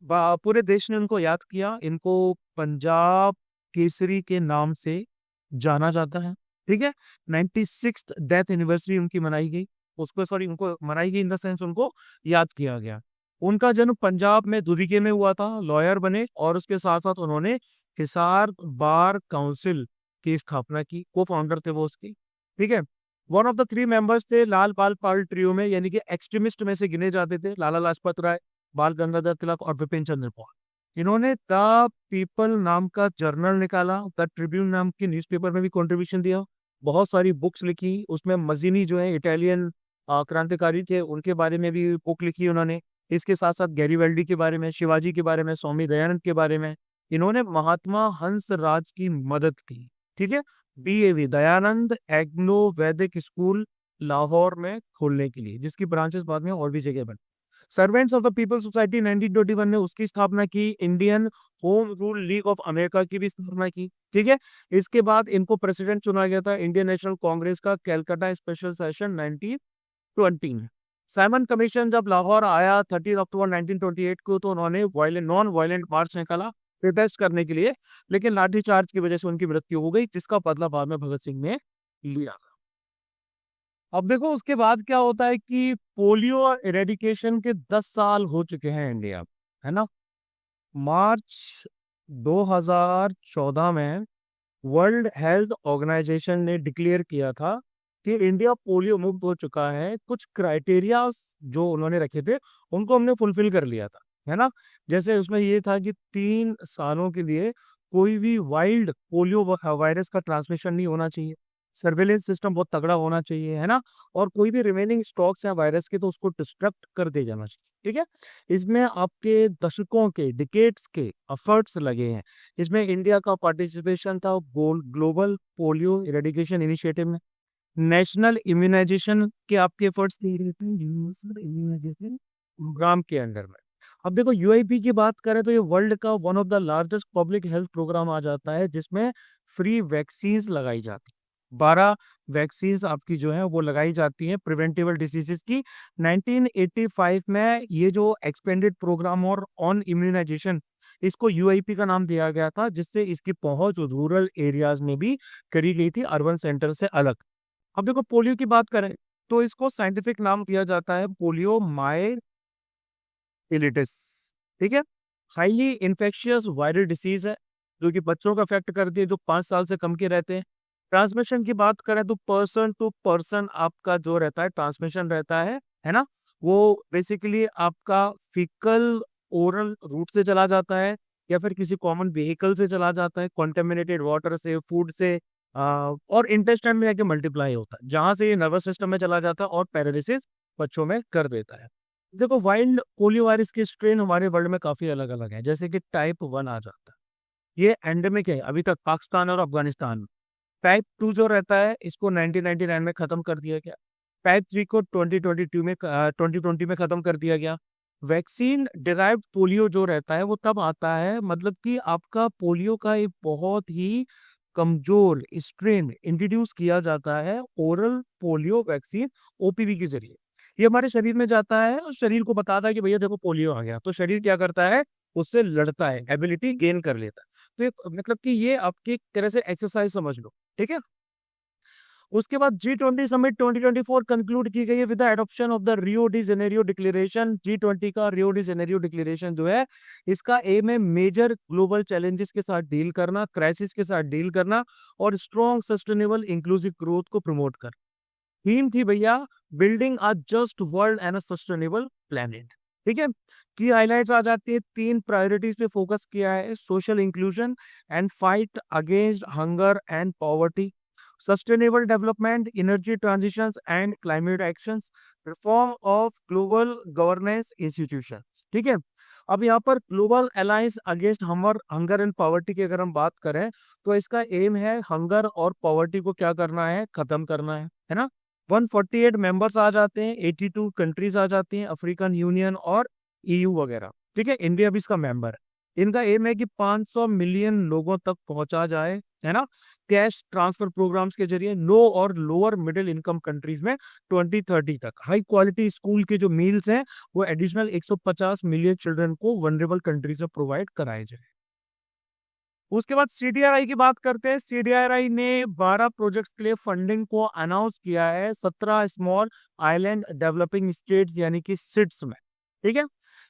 Speaker 1: पूरे देश ने उनको याद किया। इनको पंजाब केसरी के नाम से जाना जाता है, ठीक है। 96 डेथ एनिवर्सरी उनकी मनाई गई, उसको सॉरी उनको मनाई गई इन द सेंस उनको याद किया गया। उनका जन्म पंजाब में दुधिके में हुआ था, लॉयर बने, और उसके साथ साथ उन्होंने हिसार बार काउंसिल की स्थापना की, को फाउंडर थे वो उसकी, ठीक है। वन ऑफ द 3 मेंबर्स थे लाल बाल पाल ट्रियो में, यानी कि एक्सट्रीमिस्ट में से गिने जाते थे लाला लाजपत राय, बाल गंगाधर तिलक और विपिन चंद्र पाल। इन्होंने द पीपल नाम का जर्नल निकाला, द ट्रिब्यून नाम की न्यूज़पेपर में भी कंट्रीब्यूशन दिया, बहुत सारी बुक्स लिखी। उसमें मजीनी जो है इटालियन क्रांतिकारी थे, उनके बारे में भी बुक लिखी उन्होंने। इसके साथ साथ गैरीवेल्डी के बारे में, शिवाजी के बारे में, स्वामी दयानंद के बारे में। इन्होंने महात्मा हंस राज की मदद की, ठीक है, DAV दयानंद एग्नो वैदिक स्कूल लाहौर में खोलने के लिए, जिसकी ब्रांचेस बाद में और भी जगह बनी। Servants of the people society 1921 में उसकी स्थापना की। Indian home rule league of America की भी स्थापना की, ठीक है। इसके बाद इनको प्रेसिडेंट चुना गया था इंडियन नेशनल कांग्रेस का कैलकाटा स्पेशल सेशन 1920 में। साइमन कमीशन जब लाहौर आया 30 अक्टूबर 1928 को, तो उन्होंने नॉन वायलेंट मार्च निकाला प्रोटेस्ट करने के लिए, लेकिन लाठीचार्ज की वजह से उनकी मृत्यु हो गई, जिसका बदला बाद में भगत सिंह ने लिया था। अब देखो उसके बाद क्या होता है कि पोलियो इरेडिकेशन के 10 साल हो चुके हैं इंडिया, है ना। मार्च 2014 में वर्ल्ड हेल्थ ऑर्गेनाइजेशन ने डिक्लेयर किया था कि इंडिया पोलियो मुक्त हो चुका है। कुछ क्राइटेरिया जो उन्होंने रखे थे उनको हमने फुलफिल कर लिया था, है ना। जैसे उसमें ये था कि 3 सालों के लिए कोई भी वाइल्ड पोलियो वायरस का ट्रांसमिशन नहीं होना चाहिए, सर्वेलेंस सिस्टम बहुत तगड़ा होना चाहिए, है ना। और कोई भी रिमेनिंग स्टॉक्स हैं वायरस के तो उसको डिस्ट्रक्ट कर दे जाना चाहिए, ठीक है। इसमें आपके दशकों के डिकेड्स के एफर्ट्स लगे हैं। इसमें इंडिया का पार्टिसिपेशन था ग्लोबल पोलियो इरेडिकेशन इनिशिएटिव में। नेशनल इम्यूनाइजेशन के आपके एफर्ट्स दिए रहते हैं यूनिवर्सल इम्यूनाइजेशन प्रोग्राम के अंडर में। अब देखो UIP की बात करें तो ये वर्ल्ड का one of the largest public health program आ जाता है, जिसमें फ्री वैक्सीन लगाई जाती है। 12 वैक्सीन आपकी जो है वो लगाई जाती हैं प्रिवेंटेबल डिसीजेस की। 1985 में ये जो एक्सपेंडेड प्रोग्राम और ऑन इम्यूनाइजेशन, इसको UIP का नाम दिया गया था, जिससे इसकी पहुंच रूरल एरियाज में भी करी गई थी, अर्बन सेंटर से अलग। अब देखो पोलियो की बात करें तो इसको साइंटिफिक नाम दिया जाता है पोलियो माइलिटिस। ठीक है, हाईली इन्फेक्शियस वायरल डिसीज है जो कि बच्चों को अफेक्ट करती है जो 5 साल से कम के रहते हैं। ट्रांसमिशन की बात करें तो पर्सन टू पर्सन आपका जो रहता है ट्रांसमिशन रहता है ना, वो बेसिकली आपका फीकल ओरल रूट से चला जाता है या फिर किसी कॉमन व्हीकल से चला जाता है, कॉन्टेमिनेटेड वाटर से, फूड से, और इंटेस्टाइन में जाके मल्टीप्लाई होता है जहां से ये नर्वस सिस्टम में चला जाता है और पैरालिसिस बच्चों में कर देता है। देखो वाइल्ड पोलियो वायरस के स्ट्रेन हमारे वर्ल्ड में काफी अलग अलग है, जैसे कि टाइप 1 आ जाता है, ये एंडेमिक है अभी तक पाकिस्तान और अफगानिस्तान में। टाइप 2 जो रहता है इसको 1999 में खत्म कर दिया गया। टाइप 3 को 2020 में खत्म कर दिया गया। वैक्सीन डिराइव्ड पोलियो जो रहता है वो तब आता है, मतलब कि आपका पोलियो का एक बहुत ही कमजोर स्ट्रेन इंट्रोड्यूस किया जाता है ओरल पोलियो वैक्सीन ओपीवी के जरिए। ये हमारे शरीर में जाता है और शरीर को बताता है कि भैया देखो पोलियो आ गया, तो शरीर क्या करता है, उससे लड़ता है, एबिलिटी गेन कर लेता है। तो मतलब कि ये आपकी एक तरह से एक्सरसाइज समझ लो। ठीक है, उसके बाद G20 समिट 2024 कंक्लूड की गई है with the adoption of the Rio de Janeiro declaration. G20 का रियो डी जेनेरियो डिक्लेरेशन जो है इसका एम है मेजर ग्लोबल चैलेंजेस के साथ डील करना, क्राइसिस के साथ डील करना और स्ट्रॉन्ग सस्टेनेबल इंक्लूसिव ग्रोथ को प्रमोट कर। थीम थी भैया building a just world and a sustainable planet. ठीक है, की हाइलाइट्स आ जाती है, 3 प्रायोरिटीज पे फोकस किया है, social inclusion and fight against hunger and poverty, sustainable development, energy transitions and climate actions, reform of global governance institutions. ठीक है, अब यहाँ पर global alliance against hunger and poverty की अगर हम बात करें तो इसका एम है हंगर और पॉवर्टी को क्या करना है, खत्म करना है ना। 148 मेंबर्स आ जाते हैं, 82 कंट्रीज आ जाती हैं, अफ्रीकन यूनियन और ईयू वगैरह। ठीक है, इंडिया भी इसका मेंबर है। इनका एम है कि 500 मिलियन लोगों तक पहुंचा जाए, है ना, कैश ट्रांसफर प्रोग्राम्स के जरिए लो और लोअर मिडिल इनकम कंट्रीज में 2030 तक। हाई क्वालिटी स्कूल के जो मील्स हैं वो एडिशनल 150 मिलियन चिल्ड्रन को वनरेबल कंट्रीज में प्रोवाइड कराए जाए। उसके बाद सीडीआरआई की बात करते हैं। सीडीआरआई ने 12 प्रोजेक्ट्स के लिए फंडिंग को अनाउंस किया है 17 स्मॉल आइलैंड डेवलपिंग स्टेट्स यानी कि सिड्स में। ठीक है,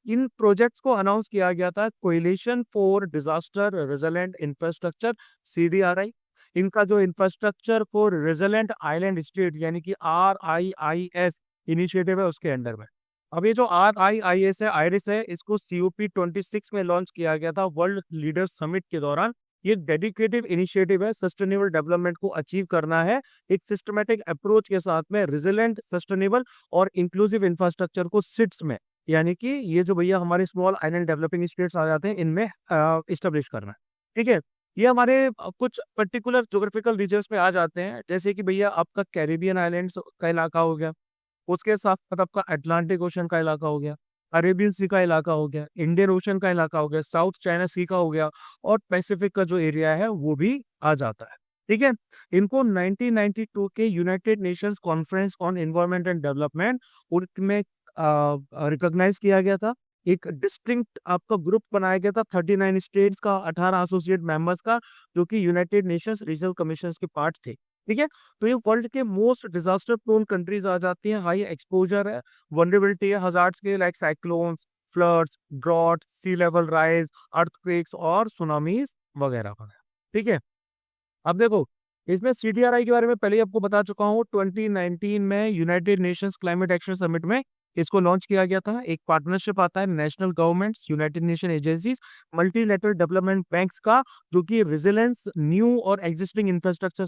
Speaker 1: इन प्रोजेक्ट्स को अनाउंस किया गया था coalition for disaster resilient infrastructure CDRI. इनका जो infrastructure for resilient island state यानी कि RIIS इनिशिएटिव है उसके अंडर में। अब ये जो RIIS है, आयरिस है, इसको COP26 में लॉन्च किया गया था वर्ल्ड लीडर समिट के दौरान। ये डेडिकेटेड इनिशिएटिव है, सस्टेनेबल डेवलपमेंट को अचीव करना है एक सिस्टमेटिक अप्रोच के साथ में, रिजिलेंट, सस्टेनेबल और इंक्लूसिव इंफ्रास्ट्रक्चर को सिट्स में, यानी कि ये जो भैया हमारे स्मॉल आइलैंड डेवलपिंग स्टेट्स आ जाते हैं इनमें इस्टेब्लिश करना है। ठीक है, ये हमारे कुछ पर्टिकुलर ज्योग्राफिकल रीजन्स में आ जाते हैं, जैसे कि भैया आपका कैरिबियन आइलैंड्स का इलाका हो गया, उसके साथ साथ आपका अटलांटिक ओशन का इलाका हो गया, अरेबियन सी का इलाका हो गया, इंडियन ओशन का इलाका हो गया, साउथ चाइना सी का हो गया और पैसिफिक का जो एरिया है वो भी आ जाता है। ठीक है, इनको 1992 के United Nations conference on environment and development उनमें रिकॉग्नाइज किया गया था। एक डिस्टिंक्ट आपका ग्रुप बनाया गया था 39 स्टेट्स का, 18 एसोसिएट मेंबर्स का, जो कि यूनाइटेड नेशंस रीजनल कमीशन के पार्ट थे। ठीक है, तो ये वर्ल्ड के मोस्ट डिजास्टर प्रोन कंट्रीज आ जाती हैं, हाई एक्सपोजर है, वनरेबिलिटी है हजार्ड्स के लाइक साइक्लोन्स, फ्लड्स, ड्रॉट, सी लेवल राइज, अर्थक्वेक्स और सुनामीज वगैरह वगैरह। ठीक है, अब देखो इसमें सीडीआरआई के बारे में पहले ही आपको बता चुका हूँ, 2019 में United Nations climate action summit में इसको लॉन्च किया गया था। एक पार्टनरशिप आता है national governments, United nation agencies, multilateral development banks का, जो कि रेजिलेंस, न्यू और एग्जिस्टिंग इंफ्रास्ट्रक्चर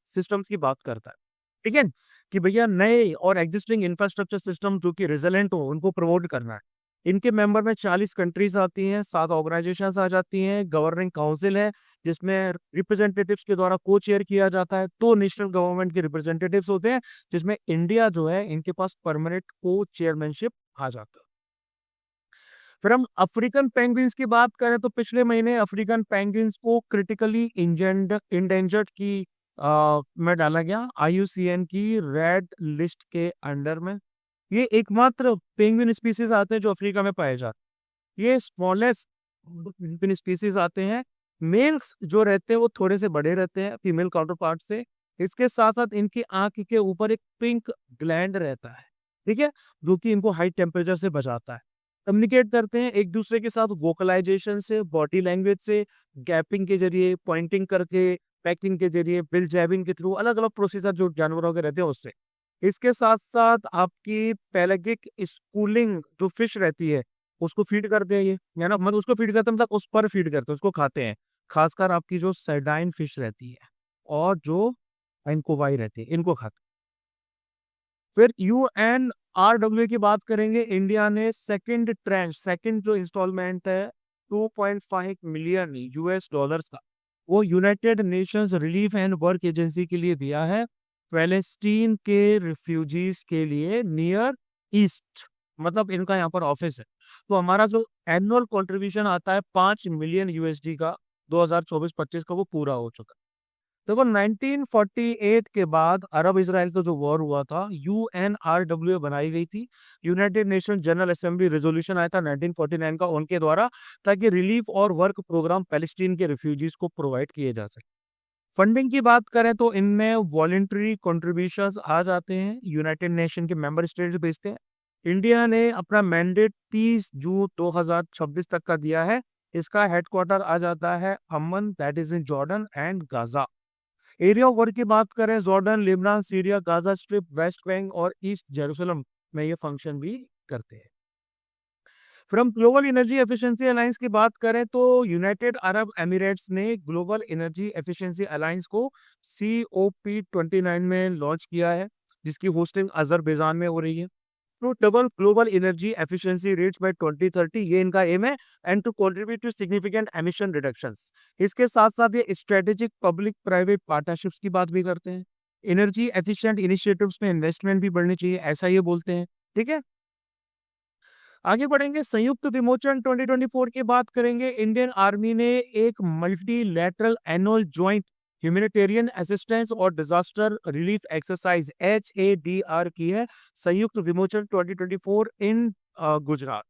Speaker 1: सिस्टम्स की बात करता है। ठीक है, कि भैया नए और एग्जिस्टिंग इंफ्रास्ट्रक्चर सिस्टम जो कि रेजिलेंट हो उनको प्रमोट करना है। इनके मेंबर में 40 कंट्रीज आती हैं, 7 ऑर्गेनाइजेशंस आ जाती हैं, गवर्निंग काउंसिल है जिसमें रिप्रेजेंटेटिव्स के द्वारा को चेयर किया जाता है, तो नेशनल गवर्नमेंट के रिप्रेजेंटेटिव्स होते हैं जिसमें इंडिया जो है इनके पास परमानेंट को चेयरमैनशिप आ जाता है। फिर हम अफ्रीकन पेंगुइन्स की बात करें तो पिछले महीने अफ्रीकन पेंगुइन्स को क्रिटिकली इंडेंजर्ड की में डाला गया IUCN की रेड लिस्ट के अंडर में। ये एकमात्र पेंगुइन स्पीसीज आते हैं जो अफ्रीका में पाए जाते हैं। ये स्मॉलेस्ट पेंगुइन स्पीसीज आते हैं। मेल्स जो रहते हैं वो थोड़े से बड़े रहते हैं फीमेल काउंटर पार्ट से, इसके साथ साथ इनकी आंख के ऊपर एक पिंक ग्लैंड रहता है, ठीक है, जो कि इनको हाई टेम्परेचर से बचाता है। कम्युनिकेट करते हैं एक दूसरे के साथ वोकलाइजेशन से, बॉडी लैंग्वेज से, गैपिंग के जरिए, पॉइंटिंग करके, पैकिंग के जरिए, बिल जैबिंग के थ्रू, अलग अलग प्रोसीजर जो जानवरों के रहते हैं उससे। इसके साथ साथ आपकी पेलेगिक स्कूलिंग जो फिश रहती है उसको फीड करते हैं ये, या ना, मतलब उसको फीड करते हैं, मतलब उस पर फीड करते हैं, उसको खाते हैं। खासकर आपकी जो सर्डाइन फिश रहती है और जो एंकोवाई रहती है, इनको खाते हैं। फिर UNRW की बात करेंगे, इंडिया ने सेकंड ट्रेंच, सेकंड जो इंस्टॉलमेंट है 2.5 मिलियन US डॉलर्स का, वो United Nations relief and work agency के लिए दिया है, पैलेस्टीन के रिफ्यूजीज के लिए नियर ईस्ट, मतलब इनका यहाँ पर ऑफिस है। तो हमारा जो एनुअल कंट्रीब्यूशन आता है 5 मिलियन USD का 2024-25 का, वो पूरा हो चुका है। देखो 1948 के बाद अरब इसराइल का जो वॉर हुआ था, UNRW बनाई गई थी, United nation general assembly resolution आया था 1949 का उनके द्वारा, ताकि रिलीफ और वर्क प्रोग्राम पैलेस्टीन के रिफ्यूजीज को प्रोवाइड किए जा सके। फंडिंग की बात करें तो इनमें वॉलेंट्री कंट्रीब्यूशंस आ जाते हैं, यूनाइटेड नेशन के मेंबर स्टेट्स भेजते हैं। इंडिया ने अपना मैंडेट 30 जून 2026 तक का दिया है। इसका हेडक्वार्टर आ जाता है Amman, that is in Jordan and Gaza. Area of work की बात करें, Jordan, Lebanon, Syria, Gaza Strip, West Bank और ईस्ट जेरूसलम में ये फंक्शन भी करते हैं। From Global energy Efficiency Alliance की बात करें तो यूनाइटेड अरब एमिरेट्स ने ग्लोबल एनर्जी एफिशिएंसी अलायंस को COP29 में लॉन्च किया है, जिसकी होस्टिंग अजरबैजान में हो रही है। To double global energy efficiency rates by 2030, ये इनका एम है, and to contribute to significant emission reductions. इसके साथ साथ ये स्ट्रेटेजिक पब्लिक प्राइवेट पार्टनरशिप्स की बात भी करते हैं। एनर्जी एफिशिएंट इनिशिएटिव्स में इन्वेस्टमेंट भी बढ़नी चाहिए, ऐसा ये बोलते हैं, ठीक है। आगे बढ़ेंगे, संयुक्त विमोचन 2024 की बात करेंगे। इंडियन आर्मी ने एक multilateral annual joint humanitarian assistance और डिजास्टर रिलीफ एक्सरसाइज HADR की है, संयुक्त विमोचन 2024 इन गुजरात।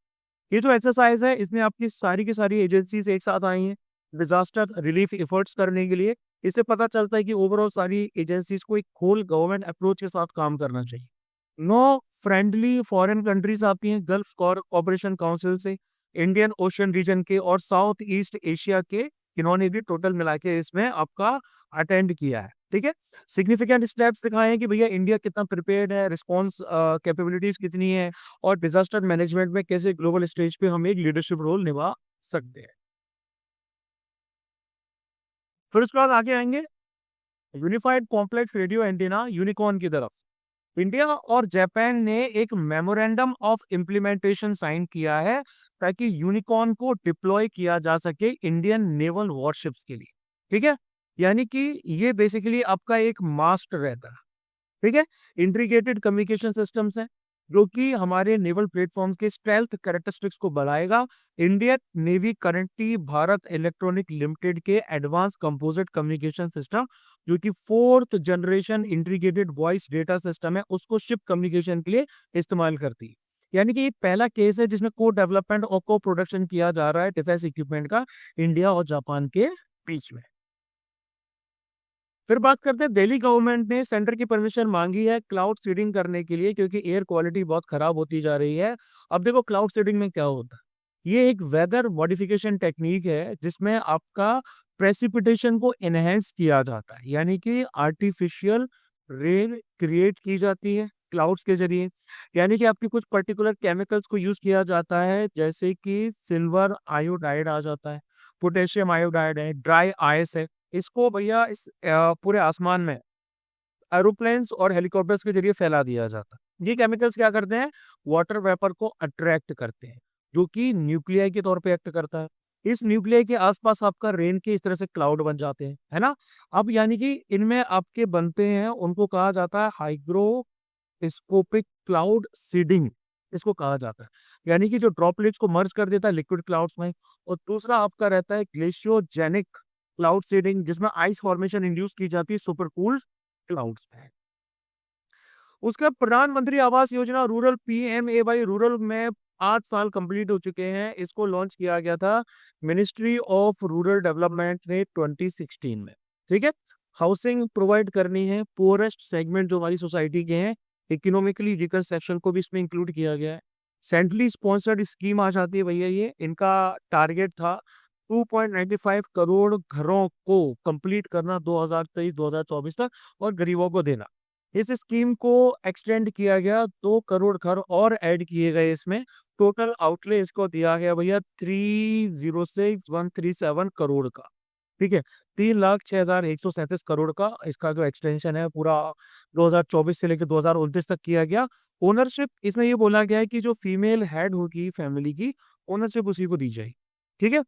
Speaker 1: ये जो एक्सरसाइज है इसमें आपकी सारी की सारी एजेंसीज एक साथ आई हैं डिजास्टर रिलीफ एफर्ट्स करने के लिए। इससे पता चलता है कि ओवरऑल सारी एजेंसीज को एक होल गवर्नमेंट अप्रोच के साथ काम करना चाहिए। 9 फ्रेंडली फॉरेन कंट्रीज आती हैं गल्फ कोऑपरेशन काउंसिल से, इंडियन ओशन रीजन के और साउथ ईस्ट एशिया के, इन्होंने भी टोटल मिला के इसमें आपका अटेंड किया है, ठीक है। सिग्निफिकेंट स्टेप्स दिखाए हैं कि भैया इंडिया कितना प्रिपेयर्ड है, रिस्पॉन्स कैपेबिलिटीज कितनी है, और डिजास्टर मैनेजमेंट में कैसे ग्लोबल स्टेज पे हम एक लीडरशिप रोल निभा सकते हैं। फिर उसके बाद आगे आएंगे unified complex radio antenna unicorn की तरफ। इंडिया और जापान ने एक मेमोरेंडम ऑफ इम्प्लीमेंटेशन साइन किया है, ताकि यूनिकॉर्न को डिप्लॉय किया जा सके इंडियन नेवल वॉरशिप्स के लिए, ठीक है। यानी कि ये बेसिकली आपका एक मास्ट रहता है, ठीक है। इंटीग्रेटेड कम्युनिकेशन सिस्टम्स है, जो कि हमारे नेवल प्लेटफॉर्म्स के स्ट्रेंथ कैरेक्टरिस्टिक्स को बढ़ाएगा। Indian navy currently Bharat electronic limited के एडवांस कंपोजिट कम्युनिकेशन सिस्टम, जो कि 4th generation integrated voice data system है, उसको शिप कम्युनिकेशन के लिए इस्तेमाल करती है। यानी कि एक पहला केस है जिसमें को डेवलपमेंट और को प्रोडक्शन किया जा रहा है डिफेंस इक्विपमेंट का इंडिया और जापान के बीच में। फिर बात करते हैं, दिल्ली गवर्नमेंट ने सेंटर की परमिशन मांगी है क्लाउड सीडिंग करने के लिए, क्योंकि एयर क्वालिटी बहुत खराब होती जा रही है। अब देखो क्लाउड सीडिंग में क्या होता है, ये एक वेदर मॉडिफिकेशन टेक्निक है जिसमें आपका प्रेसिपिटेशन को एनहेंस किया जाता है, यानी कि आर्टिफिशियल रेन क्रिएट की जाती है क्लाउड्स के जरिए। यानी कि आपकी कुछ पर्टिकुलर केमिकल्स को यूज किया जाता है, जैसे कि सिल्वर आयोडाइड आ जाता है, पोटेशियम आयोडाइड है, ड्राई आइस है। इसको भैया इस पूरे आसमान में एरोप्लेन्स और हेलीकॉप्टर्स के जरिए फैला दिया जाता है। ये केमिकल्स क्या करते हैं, वाटर वेपर को अट्रैक्ट करते हैं, जो कि न्यूक्लियाई के तौर पे एक्ट करता है। इस न्यूक्लियाई के आसपास आपका रेन के इस तरह से क्लाउड बन जाते हैं, है ना। अब यानी कि इनमें आपके बनते हैं, उनको कहा जाता है हाइग्रोस्कोपिक क्लाउड सीडिंग, इसको कहा जाता है। यानी कि जो ड्रॉपलेट्स को मर्ज कर देता है लिक्विड क्लाउड्स में। और दूसरा आपका रहता है ग्लेशियोजेनिक क्लाउड सीडिंग, जिसमें आइस फॉर्मेशन इंड्यूस की जाती है सुपर कूल्ड क्लाउड्स में। उसका प्रधानमंत्री Awas Yojana rural PMAY rural में 8 साल कंप्लीट हो चुके हैं। इसको लॉन्च किया गया था मिनिस्ट्री ऑफ रूरल डेवलपमेंट ने 2016 में, ठीक है। हाउसिंग प्रोवाइड करनी है पुअरेस्ट सेगमेंट जो हमारी सोसाइटी के हैं, इकोनॉमिकली वीकर सेक्शन को भी इसमें इंक्लूड किया गया है। सेंट्रली स्पॉन्सर्ड स्कीम आ जाती है भैया, ये इनका टारगेट था 2.95 करोड़ घरों को कंप्लीट करना 2023-2024 तक और गरीबों को देना। इस स्कीम को एक्सटेंड किया गया, 2 करोड़ घर और ऐड किए गए इसमें। टोटल आउटले इसको दिया गया भैया 306,137 करोड़ का। ठीक है, 3,06,137 करोड़ का इसका जो एक्सटेंशन है पूरा 2024 से लेकर 2029 तक किया गया। ओनरशिप इसमें ये बोला गया है कि जो फीमेल हेड होगी फैमिली की, ओनरशिप उसी को दी जाएगी। ठीक है,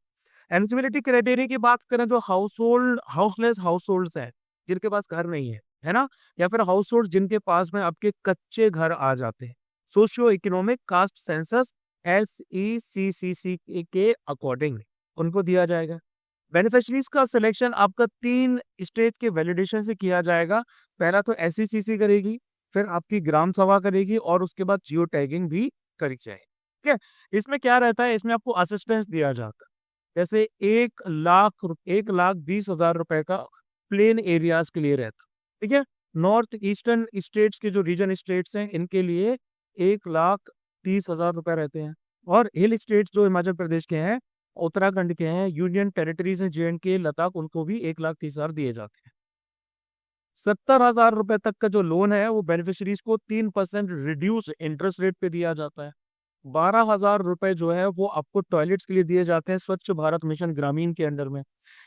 Speaker 1: एलिजिबिलिटी क्राइटेरिया की बात करें तो हाउसलेस हाउस है जिनके पास घर नहीं है ना, या फिर हाउस होल्ड जिनके पास में आपके कच्चे घर आ जाते हैं, socio economic caste census SECCC के अकॉर्डिंग उनको दिया जाएगा। बेनिफिशरीज का सिलेक्शन आपका 3 स्टेज के वैलिडेशन से किया जाएगा। पहला तो SECC करेगी, फिर आपकी ग्राम सभा करेगी और उसके बाद जियो टैगिंग भी करी जाएगी। ठीक है, इसमें क्या रहता है, इसमें आपको असिस्टेंस दिया जाता है। जैसे 1,20,000 रुपए का प्लेन एरियाज के लिए रहता। ठीक है, नॉर्थ ईस्टर्न स्टेट्स के जो रीजन स्टेट्स हैं इनके लिए 1,30,000 रुपए रहते हैं, और हिल स्टेट्स जो हिमाचल प्रदेश के हैं, उत्तराखंड के हैं, यूनियन टेरिटरीज हैं JNK लद्दाख, उनको भी 1,30,000 दिए जाते हैं। 70,000 रुपए तक का जो लोन है वो बेनिफिशरीज को 3% रिड्यूस इंटरेस्ट रेट पे दिया जाता है। 12,000 रुपए जो है वो आपको टॉयलेट्स के लिए दिए जाते हैं स्वच्छ भारत मिशन ग्रामीण के अंडर में।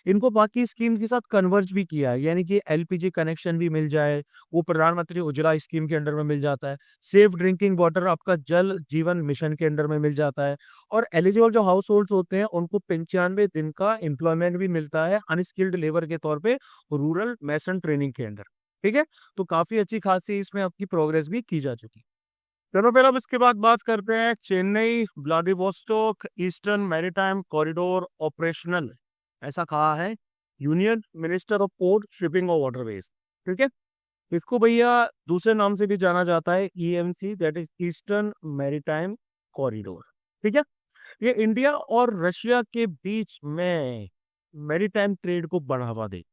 Speaker 1: इनको बाकी स्कीम के साथ कन्वर्ज भी किया है, यानी कि LPG कनेक्शन भी मिल जाए, वो प्रधानमंत्री उज्ज्वला स्कीम के अंडर में मिल जाता है। सेफ ड्रिंकिंग वाटर आपका जल जीवन मिशन के अंडर में मिल जाता है, और एलिजिबल जो हाउस होल्ड होते हैं उनको 95 दिन का एम्प्लॉयमेंट भी मिलता है अनस्किल्ड लेबर के तौर पे रूरल मैसन ट्रेनिंग के अंडर। ठीक है, तो काफी अच्छी खासी इसमें आपकी प्रोग्रेस भी की जा चुकी है। चलो फिर अब इसके बाद बात करते हैं Chennai Vladivostok eastern maritime corridor operational, ऐसा कहा है union minister of port shipping और वाटरवेज। ठीक है, इसको भैया दूसरे नाम से भी जाना जाता है EMC, that is eastern maritime corridor. ठीक है, ये इंडिया और रशिया के बीच में मैरीटाइम ट्रेड को बढ़ावा दे,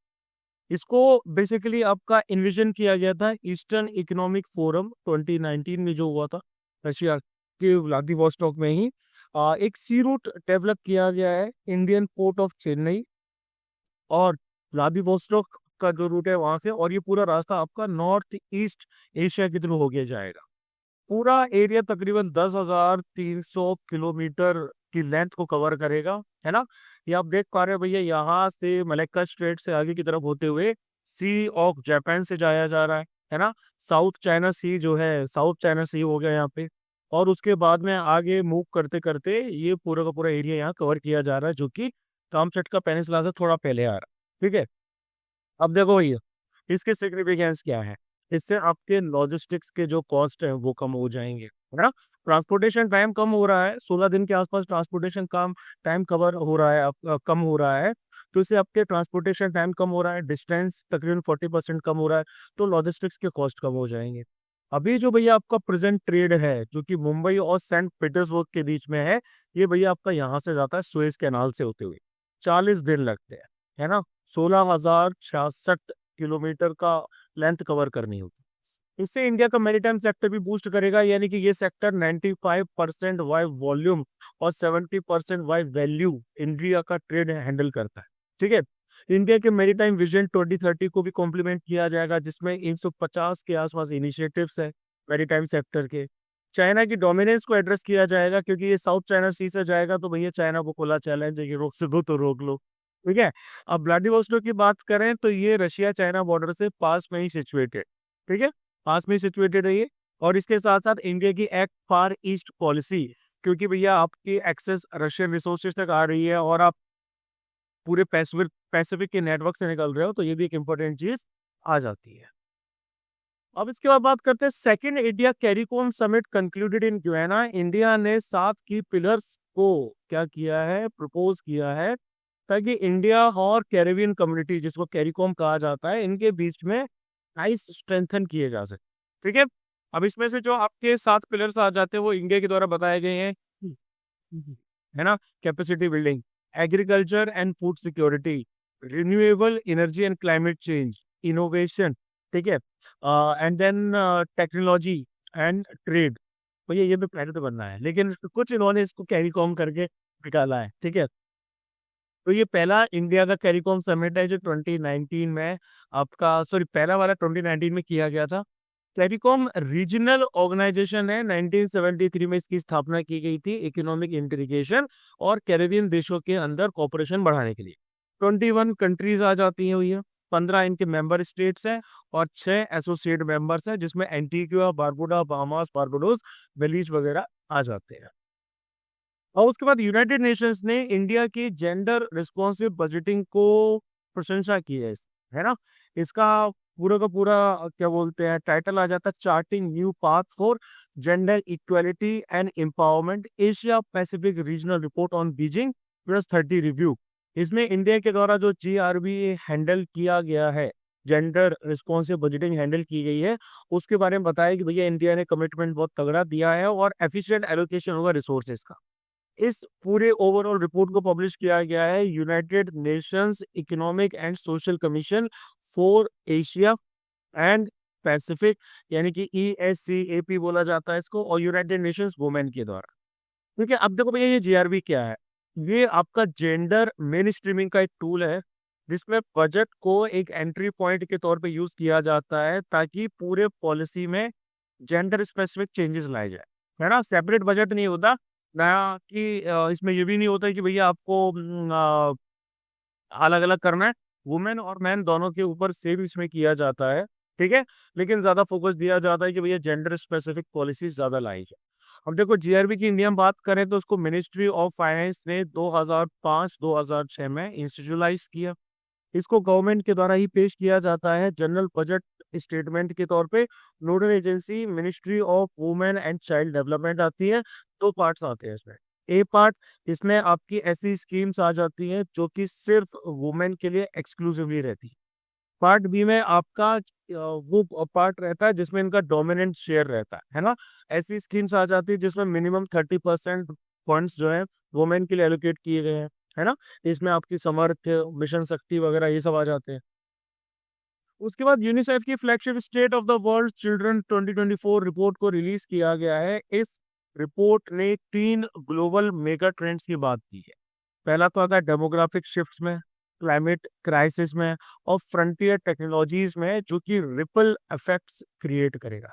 Speaker 1: इसको बेसिकली आपका इन्विजन किया गया था ईस्टर्न इकोनॉमिक फोरम 2019 में जो हुआ था रशिया के व्लादिवोस्टॉक में ही। एक सी रूट डेवलप किया गया है इंडियन पोर्ट ऑफ चेन्नई और व्लादिवोस्टॉक का जो रूट है वहां से, और ये पूरा रास्ता आपका नॉर्थ ईस्ट एशिया के थ्रू हो गया जाएगा। पूरा एरिया तकरीबन 10,300 किलोमीटर की लेंथ को कवर करेगा, है ना। ये आप देख पा रहे हो भैया, यहाँ से मलक्का स्ट्रेट से आगे की तरफ होते हुए सी ऑफ जापान से जाया जा रहा है ना। साउथ चाइना सी जो है, साउथ चाइना सी हो गया यहाँ पे, और उसके बाद में आगे मूव करते करते ये पूरा का पूरा एरिया यहाँ कवर किया जा रहा है, जो कि कामचटका पेनिनसुला से थोड़ा पहले आ रहा है। ठीक है, अब देखो भैया इसके सिग्निफिकेंस क्या है। इससे आपके लॉजिस्टिक्स के जो कॉस्ट है वो कम हो जाएंगे, है ना। ट्रांसपोर्टेशन टाइम कम हो रहा है, 16 दिन के आसपास ट्रांसपोर्टेशन कम टाइम कवर हो रहा है, कम हो रहा है, तो इससे आपके ट्रांसपोर्टेशन टाइम कम हो रहा है, डिस्टेंस तकरीबन 40% कम हो रहा है, तो लॉजिस्टिक्स के कॉस्ट कम हो जाएंगे। अभी जो भैया आपका प्रेजेंट ट्रेड है जो कि मुंबई और सेंट पीटर्सबर्ग के बीच में है, ये भैया आपका यहाँ से जाता है सुएज कैनाल से होते हुए, 40 दिन लगते हैं, है ना। 16,066 किलोमीटर का लेंथ कवर करनी होगी। इससे इंडिया का मैरीटाइम सेक्टर भी बूस्ट करेगा, यानी कि ये सेक्टर 95% वाई वॉल्यूम और 70% वाई वैल्यू इंडिया का ट्रेड हैंडल करता है। ठीक है, इंडिया के मैरीटाइम विजन 2030 को भी कॉम्प्लीमेंट किया जाएगा, जिसमें 150 के आसपास इनिशिएटिव्स है मैरीटाइम सेक्टर के। चाइना की डोमिनेंस को एड्रेस किया जाएगा, क्योंकि ये साउथ चाइना सी से जाएगा, तो भैया चाइना को खुला चैलेंज है कि रोक सको तो रोक लो। ठीक है, अब व्लादिवोस्टोक की बात करें तो ये रशिया चाइना बॉर्डर से पास में ही सिचुएटेड। ठीक है, पास में ही सिचुएटेड है ये, और इसके साथ साथ इंडिया की एक्ट फार ईस्ट पॉलिसी, क्योंकि भैया आपकी एक्सेस रशियन रिसोर्सेज तक आ रही है और आप पूरे पैसिफिक के नेटवर्क से निकल रहे हो, तो ये भी एक इंपॉर्टेंट चीज आ जाती है। अब इसके बाद बात करते हैं second India CARICOM summit concluded in ग्वेना। India ने 7 की पिलर्स को क्या किया है, प्रपोज किया है, ताकि इंडिया और कैरेबियन कम्युनिटी, जिसको कैरिकॉम कहा जाता है, इनके बीच में टाइज स्ट्रेंथन किए जा सके। ठीक है, अब इसमें से जो आपके 7 पिलर्स आ जाते हैं वो इंडिया के द्वारा बताए गए हैं, है ना। Capacity building, agriculture and food security, renewable energy and climate change, innovation, ठीक है, and then technology and trade. भैया ये भी पहले तो बनना है, लेकिन कुछ इन्होंने इसको कैरीकॉम करके निकाला है, ठीक है। तो ये पहला इंडिया का कैरीकॉम समिट है जो 2019 में आपका, सॉरी, पहला वाला 2019 में किया गया था। कैरीकॉम रीजनल ऑर्गेनाइजेशन है, 1973 में इसकी स्थापना की गई थी इकोनॉमिक इंटीग्रेशन और कैरेबियन देशों के अंदर कॉपरेशन बढ़ाने के लिए। 21 कंट्रीज आ जाती हैं भैया, 15 इनके मेंबर स्टेट्स हैं और 6 एसोसिएट मेंबर्स हैं, जिसमें एंटीगुआ, बारबुडा, बहामास, बारबाडोस, बेलीज वगैरह आ जाते हैं। और उसके बाद यूनाइटेड नेशंस ने इंडिया की जेंडर रिस्पॉन्सिव बजटिंग को प्रशंसा की है, है ना। इसका पूरा का पूरा क्या बोलते हैं, टाइटल आ जाता है charting new path for gender equality and empowerment, Asia Pacific regional report on Beijing +30 review. इसमें इंडिया के द्वारा जो GRB हैंडल किया गया है, जेंडर रिस्पॉन्सिव बजटिंग हैंडल की गई है, उसके बारे में बताया कि भैया इंडिया ने कमिटमेंट बहुत तगड़ा दिया है और एफिशिएंट एलोकेशन होगा रिसोर्सेज का। इस पूरे ओवरऑल रिपोर्ट को पब्लिश किया गया है United Nations economic and social commission for Asia and Pacific, यानी कि ESCAP बोला जाता है इसको, और यूनाइटेड नेशंस वुमेन के द्वारा। क्योंकि अब देखो भैया ये GRB क्या है, ये आपका जेंडर मेन स्ट्रीमिंग का एक टूल है, जिसमें बजट को एक एंट्री पॉइंट के तौर पे यूज किया जाता है ताकि पूरे पॉलिसी में जेंडर स्पेसिफिक चेंजेस लाए जाए, है ना। सेपरेट बजट नहीं होता ना, कि इसमें ये भी नहीं होता है कि भैया आपको अलग अलग करना है, वुमेन और मैन दोनों के ऊपर सेम इसमें किया जाता है, ठीक है। लेकिन ज्यादा फोकस दिया जाता है कि भैया जेंडर स्पेसिफिक पॉलिसी ज्यादा लाई जाए। अब देखो GRB की इंडिया में बात करें तो उसको मिनिस्ट्री ऑफ फाइनेंस ने 2005-2006 में इंस्टीट्यूलाइज किया। इसको गवर्नमेंट के द्वारा ही पेश किया जाता है जनरल बजट स्टेटमेंट के तौर पे। Nodal agency ministry of women and child development आती है। दो पार्ट्स आते हैं इसमें। ए पार्ट, इसमें आपकी ऐसी स्कीम्स आ जाती हैं जो कि सिर्फ वुमेन के लिए एक्सक्लूसिवली रहती है। पार्ट बी में आपका वो पार्ट रहता है जिसमें इनका डोमिनेंट शेयर रहता है ना। ऐसी स्कीम्स आ जाती है जिसमें मिनिमम 30% फंड्स जो है वुमेन के लिए एलोकेट किए गए हैं, है ना। इसमें आपकी समर्थ, मिशन शक्ति वगैरह ये सब आ जाते हैं। उसके बाद यूनिसेफ की flagship state of the world children 2024 report को रिलीज किया गया है। इस रिपोर्ट ने 3 ग्लोबल मेगा ट्रेंड्स की बात की है। पहला तो आता है डेमोग्राफिक शिफ्ट्स में, क्लाइमेट क्राइसिस में और फ्रंटियर टेक्नोलॉजीज में, जो कि रिपल इफेक्ट्स क्रिएट करेगा।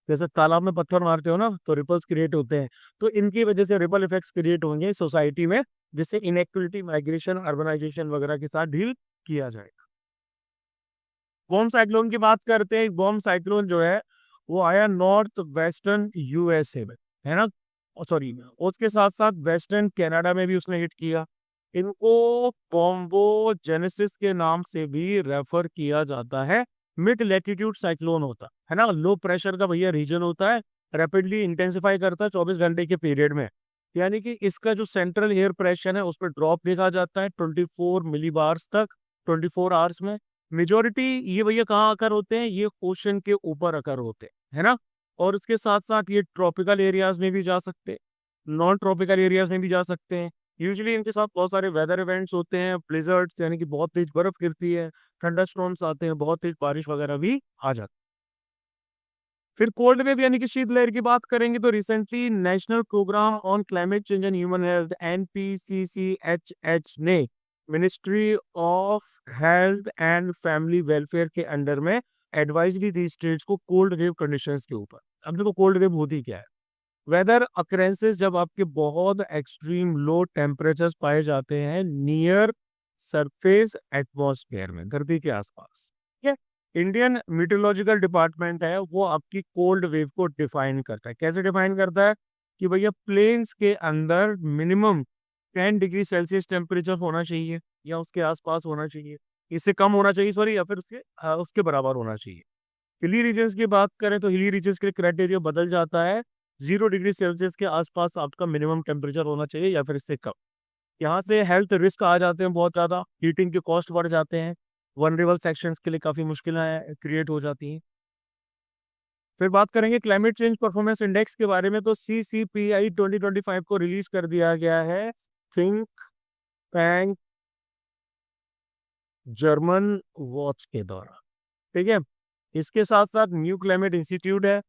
Speaker 1: जैसे तालाब में पत्थर मारते हो ना तो रिपल्स क्रिएट होते हैं, तो इनकी वजह से रिपल इफेक्ट्स क्रिएट होंगे सोसाइटी में, जिससे इनइक्वालिटी, माइग्रेशन, अर्बनाइजेशन वगैरह के साथ डील किया जाएगा। बॉम्ब साइक्लोन की बात करते हैं। बॉम्ब साइक्लोन जो है वो आया नॉर्थ वेस्टर्न USA में, है ना। सॉरी, उसके साथ साथ वेस्टर्न कनाडा में भी उसने हिट किया। इनको बॉम्बो जेनेसिस के नाम से भी रेफर किया जाता है। मिड लैटिट्यूड साइक्लोन होता है ना, लो प्रेशर का भैया रीजन होता है, रैपिडली इंटेंसिफाई करता है 24 घंटे के पीरियड में। यानी कि इसका जो सेंट्रल एयर प्रेशर है उस पर ड्रॉप देखा जाता है 24 मिलीबार्स तक 24 आवर्स में। मेजोरिटी ये भैया कहाँ अकर होते हैं, ये ओशन के ऊपर अकर होते हैं, है ना। और उसके साथ साथ ये ट्रॉपिकल एरियाज में भी जा सकते हैं, नॉन ट्रॉपिकल एरियाज में भी जा सकते हैं। यूजुअली इनके साथ बहुत सारे वेदर इवेंट्स होते हैं, ब्लिजर्ड्स यानी कि बहुत तेज बर्फ गिरती है, थंडरस्टॉर्म्स आते हैं, बहुत तेज बारिश वगैरह भी आ जाती है। फिर कोल्ड वेव यानी कि शीतलहर की बात करेंगे तो recently National Programme on Climate Change and Human Health NPCCHH ने Ministry of Health and Family Welfare के अंडर में एडवाइजरी दी स्टेट्स को कोल्ड वेव कंडीशंस के ऊपर। अब देखो कोल्ड वेव होती क्या है, वेदर अकरेंसेस जब आपके बहुत एक्सट्रीम लो टेम्परेचर्स पाए जाते हैं नियर सरफेस एटमॉस्फेयर में, धरती के आसपास। ठीक है, इंडियन मीटरोलॉजिकल डिपार्टमेंट है वो आपकी कोल्ड वेव को डिफाइन करता है। कैसे डिफाइन करता है कि भैया प्लेन्स के अंदर मिनिमम 10 डिग्री सेल्सियस टेम्परेचर होना चाहिए या उसके आसपास होना चाहिए, इससे कम होना चाहिए, सॉरी, या फिर उसके बराबर होना चाहिए। हिली रीजन्स की बात करें तो हिली रीजन्स के क्राइटेरिया बदल जाता है। 0 डिग्री सेल्सियस के आसपास आपका मिनिमम टेम्परेचर होना चाहिए या फिर इससे कम। यहाँ से हेल्थ रिस्क आ जाते हैं बहुत ज़्यादा, हीटिंग के कॉस्ट बढ़ जाते हैं, वनरेबल सेक्शंस के लिए काफ़ी मुश्किलें क्रिएट हो जाती हैं। फिर बात करेंगे क्लाइमेट चेंज परफॉर्मेंस इंडेक्स के बारे में, तो CCPI 2025 को रिलीज कर दिया गया है थिंक टैंक जर्मन वॉच के द्वारा। ठीक है। इसके साथ साथ न्यू क्लाइमेट इंस्टीट्यूट है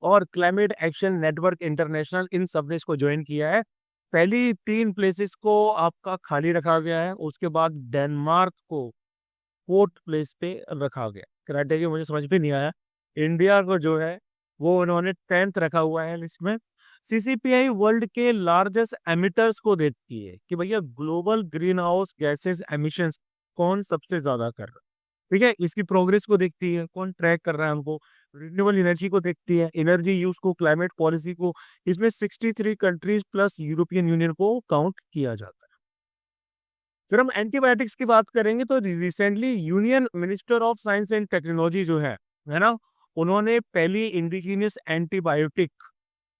Speaker 1: और क्लाइमेट एक्शन नेटवर्क इंटरनेशनल, इन सब ने इसको ज्वाइन किया है। पहली 3 प्लेसेस को आपका खाली रखा गया है, उसके बाद डेनमार्क को 4th प्लेस पे रखा गया। क्राइटेरिया मुझे समझ में नहीं आया। इंडिया को जो है वो उन्होंने 10th रखा हुआ है लिस्ट में। सीसीपीआई वर्ल्ड के लार्जेस्ट एमिटर्स को देखती है कि भैया global green house gases emissions कौन सबसे ज्यादा कर रहा है, ठीक है। इसकी प्रोग्रेस को देखती है, कौन ट्रैक कर रहा है हमको। रिन्यूएबल एनर्जी को देखती है, एनर्जी यूज को, क्लाइमेट पॉलिसी को। इसमें 63 कंट्रीज प्लस यूरोपियन यूनियन को काउंट किया जाता है। फिर हम एंटीबायोटिक्स की बात करेंगे तो recently union minister of science and technology जो है ना, उन्होंने पहली इंडिजीनियस एंटीबायोटिक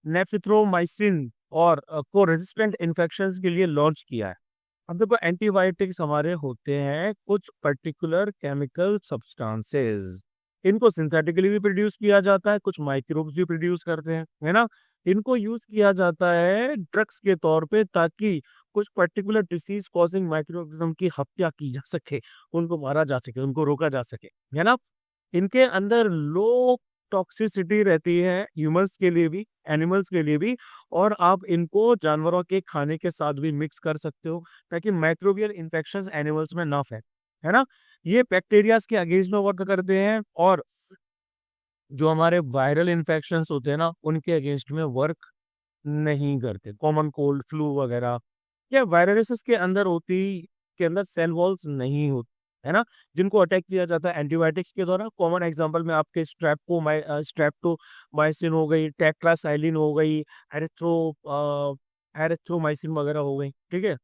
Speaker 1: नेफ्रिथ्रोमाइसिन और को रेजिस्टेंट इन्फेक्शंस के लिए लॉन्च किया है। अब देखो एंटीबायोटिक्स हमारे होते हैं कुछ पर्टिकुलर केमिकल सब्सटेंसेस, इनको सिंथेटिकली भी प्रोड्यूस किया जाता है, कुछ माइक्रोब्स भी प्रोड्यूस करते हैं, है ना। इनको यूज किया जाता है ड्रग्स के तौर पे ताकि कुछ पर्टिकुलर डिसीज कॉजिंग माइक्रोऑर्गेनिज्म की हत्या की जा सके, उनको मारा जा सके, उनको रोका जा सके, है ना। इनके अंदर लो टॉक्सिसिटी रहती है ह्यूमंस के लिए भी, एनिमल्स के लिए भी, और आप इनको जानवरों के खाने के साथ भी मिक्स कर सकते हो ताकि माइक्रोबियल इन्फेक्शंस एनिमल्स में ना फैले, है ना। ये बैक्टीरियाज के अगेंस्ट में वर्क करते हैं और जो हमारे वायरल इन्फेक्शंस होते हैं ना उनके अगेंस्ट में वर्क नहीं करते। कॉमन कोल्ड, फ्लू वगैरह या वायरसेस के अंदर होती, के अंदर सेल वॉल्स नहीं होती, है ना, जिनको अटैक किया जाता है एंटीबायोटिक्स के द्वारा। कॉमन एग्जांपल में आपके स्ट्रेप्टोमाइसिन हो गई, टेट्रासाइलिन हो गई, एरिथ्रोमाइसिन वगैरह हो गई, ठीक है।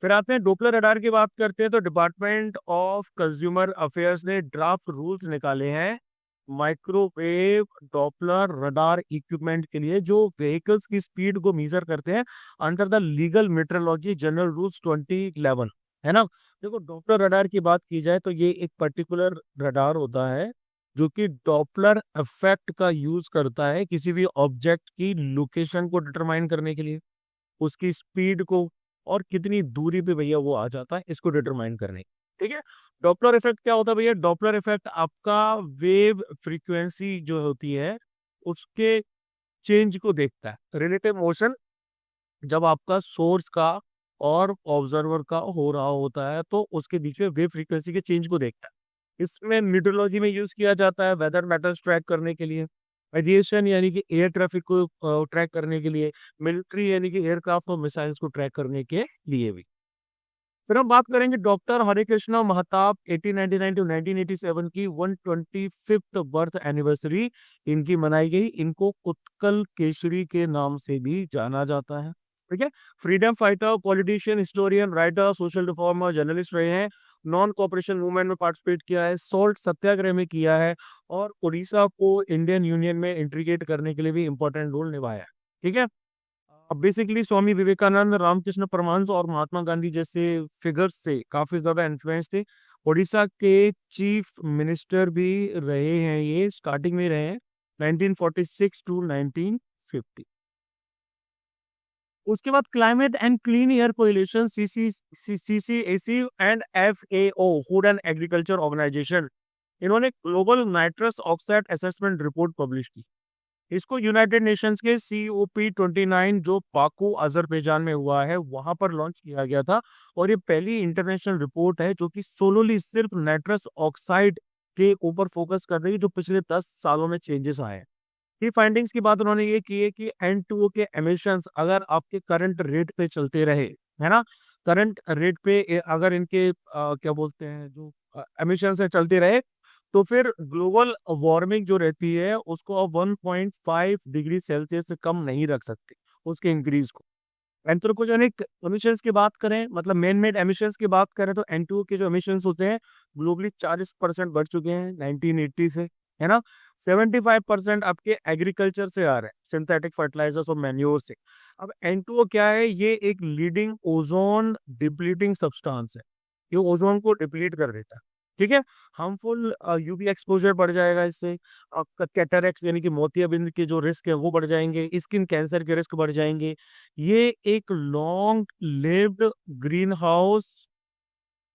Speaker 1: फिर आते हैं डोपलर रडार की बात करते हैं तो डिपार्टमेंट ऑफ कंज्यूमर अफेयर्स ने ड्राफ्ट रूल्स निकाले हैं माइक्रोवेव डॉपलर रडार इक्विपमेंट के लिए जो व्हीकल्स की स्पीड को मेजर करते हैं under the legal metrology general rules 2011, है ना। देखो डॉपलर रडार की बात की जाए तो ये एक पर्टिकुलर रडार होता है जो कि डॉपलर इफेक्ट का यूज करता है किसी भी ऑब्जेक्ट की लोकेशन को डिटरमाइन करने के लिए, उसकी स्पीड को, और कितनी दूरी पे भैया वो आ जाता है इसको डिटरमाइन करने, ठीक है। डॉपलर इफेक्ट क्या होता है भैया? डॉपलर इफेक्ट आपका वेव फ्रीक्वेंसी जो होती है उसके चेंज को देखता है। रिलेटिव मोशन जब आपका सोर्स का और ऑब्जर्वर का हो रहा होता है तो उसके बीच में वेव फ्रीक्वेंसी के चेंज को देखता है। इसमें मीटरोलॉजी में यूज किया जाता है वेदर पैटर्न्स ट्रैक करने के लिए, एविएशन यानी कि एयर ट्रैफिक को ट्रैक करने के लिए, मिलिट्री यानी कि एयरक्राफ्ट और मिसाइल्स को ट्रैक करने के लिए भी। फिर हम बात करेंगे डॉक्टर हरे कृष्णा महताब 1899 टू 1987 की 125th बर्थ एनिवर्सरी इनकी मनाई गई। इनको उत्कल केसरी के नाम से भी जाना जाता है, ठीक है। Freedom fighter, politician, historian, writer, social reformer, journalist रहे हैं। नॉन कॉपरेशन मूवमेंट में पार्टिसिपेट किया है, सॉल्ट सत्याग्रह में किया है और उड़ीसा को इंडियन यूनियन में इंटीग्रेट करने के लिए भी इंपॉर्टेंट रोल निभाया है, ठीक है। अब बेसिकली स्वामी विवेकानंद, रामकृष्ण परमहंस और महात्मा गांधी जैसे फिगर्स से काफी ज्यादा इन्फ्लुएंस थे। उड़ीसा के चीफ मिनिस्टर भी रहे हैं, ये स्टार्टिंग में रहे हैं 1946 टू 1950। उसके बाद Climate and Clean Air Coalition CCAC and FAO Food and Agriculture Organization, इन्होंने Global Nitrous Oxide Assessment report publish की। इसको यूनाइटेड नेशंस के COP29 जो बाकू अजरबैजान में हुआ है वहां पर लॉन्च किया गया था और ये पहली इंटरनेशनल रिपोर्ट है जो कि सोलोली सिर्फ नाइट्रस ऑक्साइड के ऊपर फोकस कर रही है जो पिछले 10 सालों में चेंजेस आए हैं। की फाइंडिंग्स की बात उन्होंने ये की है कि N2O के एमिशंस अगर आपके करंट रेट पे चलते रहे, है ना, करंट रेट पे अगर इनके क्या बोलते हैं जो एमिशंस है चलते रहे तो फिर ग्लोबल वार्मिंग जो रहती है उसको अब 1.5 डिग्री सेल्सियस से कम नहीं रख सकते उसके इंक्रीज को। एंथ्रोपोजेनिक एमिशंस की बात करें, मतलब मैन मेड एमिशंस की बात करें तो N2O के जो एमिशंस होते हैं ग्लोबली 40% बढ़ चुके हैं 1980 से, है ना। 75% आपके एग्रीकल्चर से आ रहे हैं, सिंथेटिक फर्टिलाइजर्स और मैन्योर से। अब N2O क्या है? ये एक लीडिंग ओजोन डिप्लीटिंग सब्सटेंस है, ये ओजोन को डिप्लीट कर देता है, ठीक है। हार्मफुल यूवी एक्सपोजर बढ़ जाएगा, इससे आपका कैटरेक्ट यानी कि मोतियाबिंद के जो रिस्क है वो बढ़ जाएंगे, स्किन कैंसर के रिस्क बढ़ जाएंगे। ये एक long lived green house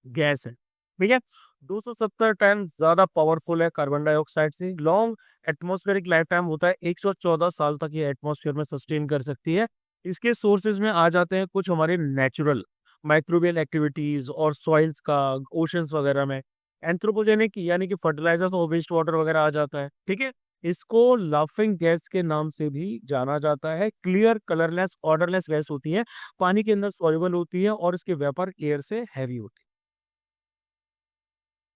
Speaker 1: gas है, ठीक है। 270 टन ज्यादा पावरफुल है कार्बन डाइऑक्साइड से। लॉन्ग एटमॉस्फेरिक लाइफ टाइम होता है, 114 साल तक ये एटमॉस्फेयर में सस्टेन कर सकती है। इसके सोर्सेज में आ जाते हैं कुछ हमारे नेचुरल माइक्रोबियल एक्टिविटीज और सॉइल्स का, ओशंस वगैरह में। एंथ्रोपोजेनिक यानी कि फर्टिलाइजर्स और वेस्ट वाटर वगैरह आ जाता है, ठीक है। इसको लाफिंग गैस के नाम से भी जाना जाता है। क्लियर, कलरलेस, ऑर्डरलेस गैस होती है, पानी के अंदर सॉल्युबल होती है और इसके वेपर एयर से हैवी होती है।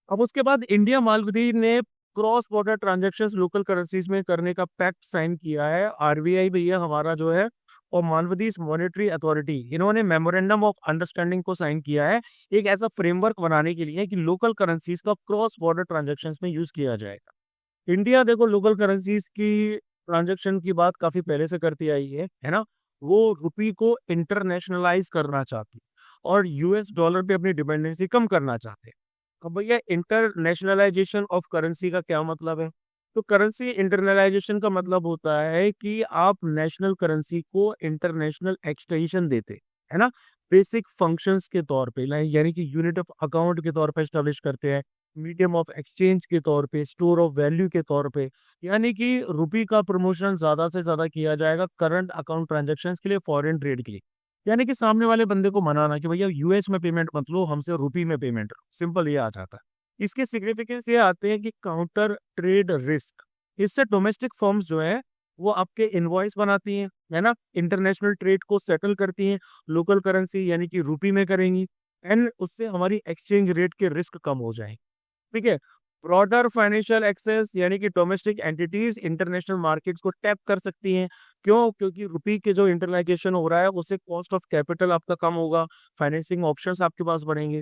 Speaker 1: अब उसके बाद इंडिया मालदीव ने cross border transactions local currencies में करने का पैक्ट साइन किया है। आरबीआई भैया हमारा जो है और मालदीव मॉनेटरी अथॉरिटी, इन्होंने मेमोरेंडम ऑफ अंडरस्टैंडिंग को साइन किया है एक ऐसा फ्रेमवर्क बनाने के लिए कि लोकल करेंसीज का क्रॉस बॉर्डर ट्रांजैक्शंस में यूज किया जाएगा। इंडिया देखो लोकल करेंसीज की ट्रांजैक्शन की बात काफी पहले से करती आई है ना। वो रुपी को इंटरनेशनलाइज करना चाहती है और यूएस डॉलर पे अपनी डिपेंडेंसी कम करना चाहते हैं। अब भैया इंटरनेशनलाइजेशन ऑफ करेंसी का क्या मतलब है? तो करेंसी इंटरनलाइजेशन का मतलब होता है कि आप नेशनल करेंसी को इंटरनेशनल एक्सटेंशन देते, है ना, बेसिक फंक्शंस के तौर पे, यानी कि यूनिट ऑफ अकाउंट के तौर पे स्टैब्लिश करते हैं, मीडियम ऑफ एक्सचेंज के तौर पे, स्टोर ऑफ वैल्यू के तौर पे। यानी कि रुपी का प्रमोशन ज्यादा से ज्यादा किया जाएगा करंट अकाउंट ट्रांजेक्शन्स के लिए, फॉरेन ट्रेड के लिए। यानी कि सामने वाले बंदे को मनाना कि भैया यूएस में पेमेंट मत लो, हमसे रुपी में पेमेंट लो, सिंपल ये आ जाता है। इसके सिग्निफिकेंस ये आते हैं कि काउंटर ट्रेड रिस्क। इससे डोमेस्टिक फर्म्स जो है वो आपके इनवॉइस बनाती हैं, है ना, इंटरनेशनल ट्रेड को सेटल करती हैं लोकल करेंसी यानी कि रुपी में करेंगी, एंड उससे हमारी एक्सचेंज रेट के रिस्क कम हो जाएंगे, ठीक है। ब्रॉडर फाइनेंशियल एक्सेस यानी कि डोमेस्टिक एंटिटीज इंटरनेशनल मार्केट्स को टैप कर सकती हैं। क्यों? क्योंकि रुपी के जो इंटरनाइजेशन हो रहा है उससे कॉस्ट ऑफ कैपिटल आपका कम होगा, फाइनेंसिंग ऑप्शंस आपके पास बढ़ेंगे।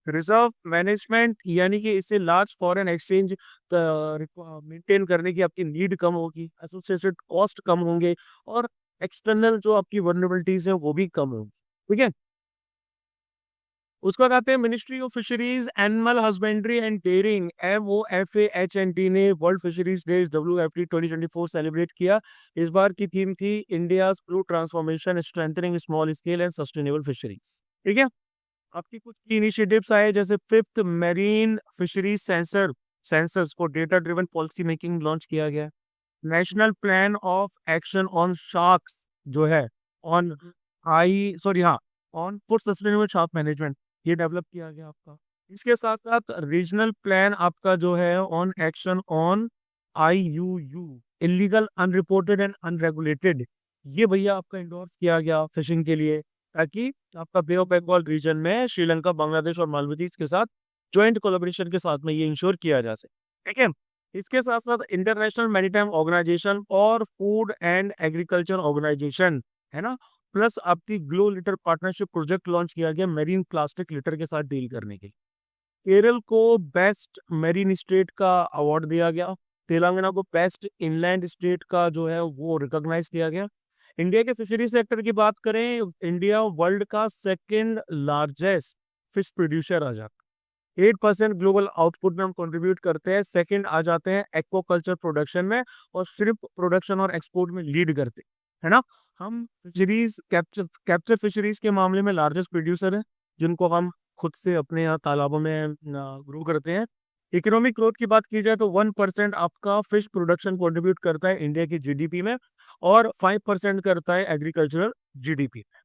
Speaker 1: रिजर्व मैनेजमेंट यानी कि इससे लार्ज फॉरेन एक्सचेंज मेंटेन करने की आपकी नीड कम होगी, एसोसिएटेड कॉस्ट कम होंगे और एक्सटर्नल जो आपकी वर्नेबिलिटीज है वो भी कम होंगी, ठीक है। उसके बाद आते हैं Ministry of Fisheries, Animal Husbandry and Dairying, MOFAHND ने World Fisheries Day WFD 2024 celebrate किया। इस बार की थीम थी India blue transformation strengthening small scale and sustainable fisheries, ठीक है। आपकी कुछ की इनिशिएटिव्स आए जैसे फिफ्थ मेरीन फिशरीज सेंसर्स को data driven policy making launch किया गया। National Plan of Action on Sharks जो है, ऑन आई सॉरी हाँ on food sustainable shark management, ये डेवलप किया गया आपका। इसके साथ साथ रीजनल प्लान आपका जो है on action on IUU, illegal unreported and unregulated, ये भैया आपका इंडोर्स किया गया फिशिंग के लिए, ताकि आपका बे ऑफ बंगाल रीजन में श्रीलंका, बांग्लादेश और मालदीव के साथ ज्वाइंट कोलैबोरेशन के साथ में ये इंश्योर किया जा सके, ठीक है। इसके साथ साथ इंटरनेशनल मैरीटाइम ऑर्गेनाइजेशन और फूड एंड एग्रीकल्चर ऑर्गेनाइजेशन, है ना, प्लस आपकी glow litre partnership project launch किया गया मेरीन प्लास्टिक लिटर के साथ डील करने के लिए। केरल को बेस्ट मेरीन स्टेट का अवार्ड दिया गया। तेलंगाना को बेस्ट इनलैंड स्टेट का जो है वो रिकॉग्नाइज किया गया। इंडिया के फिशरी सेक्टर की बात करें, इंडिया वर्ल्ड का सेकंड लार्जेस्ट फिश प्रोड्यूसर आ जाता है। 8% ग्लोबल आउटपुट में हम कंट्रीब्यूट करते हैं, सेकंड आ जाते हैं एक्वाकल्चर प्रोडक्शन में, और श्रिम्प प्रोडक्शन और एक्सपोर्ट में लीड करते हैं, है ना। हम फिशरीज कैप्चर फिशरीज के मामले में लार्जेस्ट प्रोड्यूसर हैं, जिनको हम खुद से अपने यहाँ तालाबों में ग्रो करते हैं। इकोनॉमिक ग्रोथ की बात की जाए तो 1% आपका फिश प्रोडक्शन कंट्रीब्यूट करता है इंडिया की जीडीपी में, और 5% करता है एग्रीकल्चरल जीडीपी में।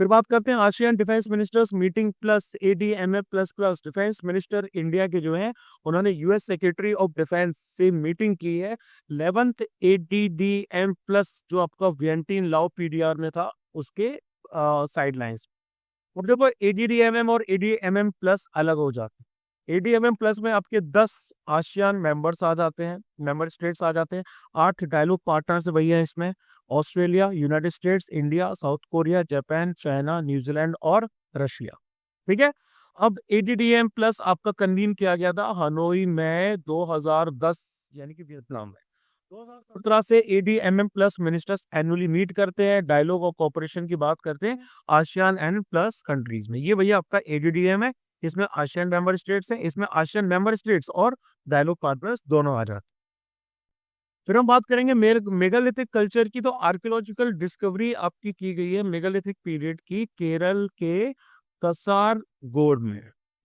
Speaker 1: फिर बात करते हैं ASEAN defence ministers meeting plus ADMF plus plus. Defence minister India के जो हैं उन्होंने यूएस सेक्रेटरी ऑफ डिफेंस से मीटिंग की है। 11th ADDM प्लस जो आपका वियंटीन लाओ PDR में था उसके साइडलाइंस। अब देखो ADDMM और ADMM प्लस अलग हो जाते हैं। ADMM प्लस में आपके 10 आसियान मेंबर्स आ जाते हैं, मेंबर स्टेट्स आ जाते हैं। 8 डायलॉग पार्टनर्स भैया हैं इसमें, Australia, United states, India, south Korea, Japan, China, New Zealand और रशिया, ठीक है। अब ADDM प्लस आपका कन्वीन किया गया था हनोई में 2010, यानी कि वियतनाम में। 2017 से ADMM plus ministers annually meet करते हैं, डायलॉग और कोऑपरेशन की बात करते हैं आसियान एंड प्लस कंट्रीज में। ये भैया आपका ADDM है, इसमें आसियान मेंबर स्टेट्स हैं, इसमें आसियान मेंबर स्टेट्स और डायलॉग पार्टनर्स दोनों आ जाते हैं। फिर हम बात करेंगे मेगालिथिक कल्चर की। तो आर्कियोलॉजिकल डिस्कवरी आपकी की गई है मेगालिथिक पीरियड की केरल के कसारगोड में।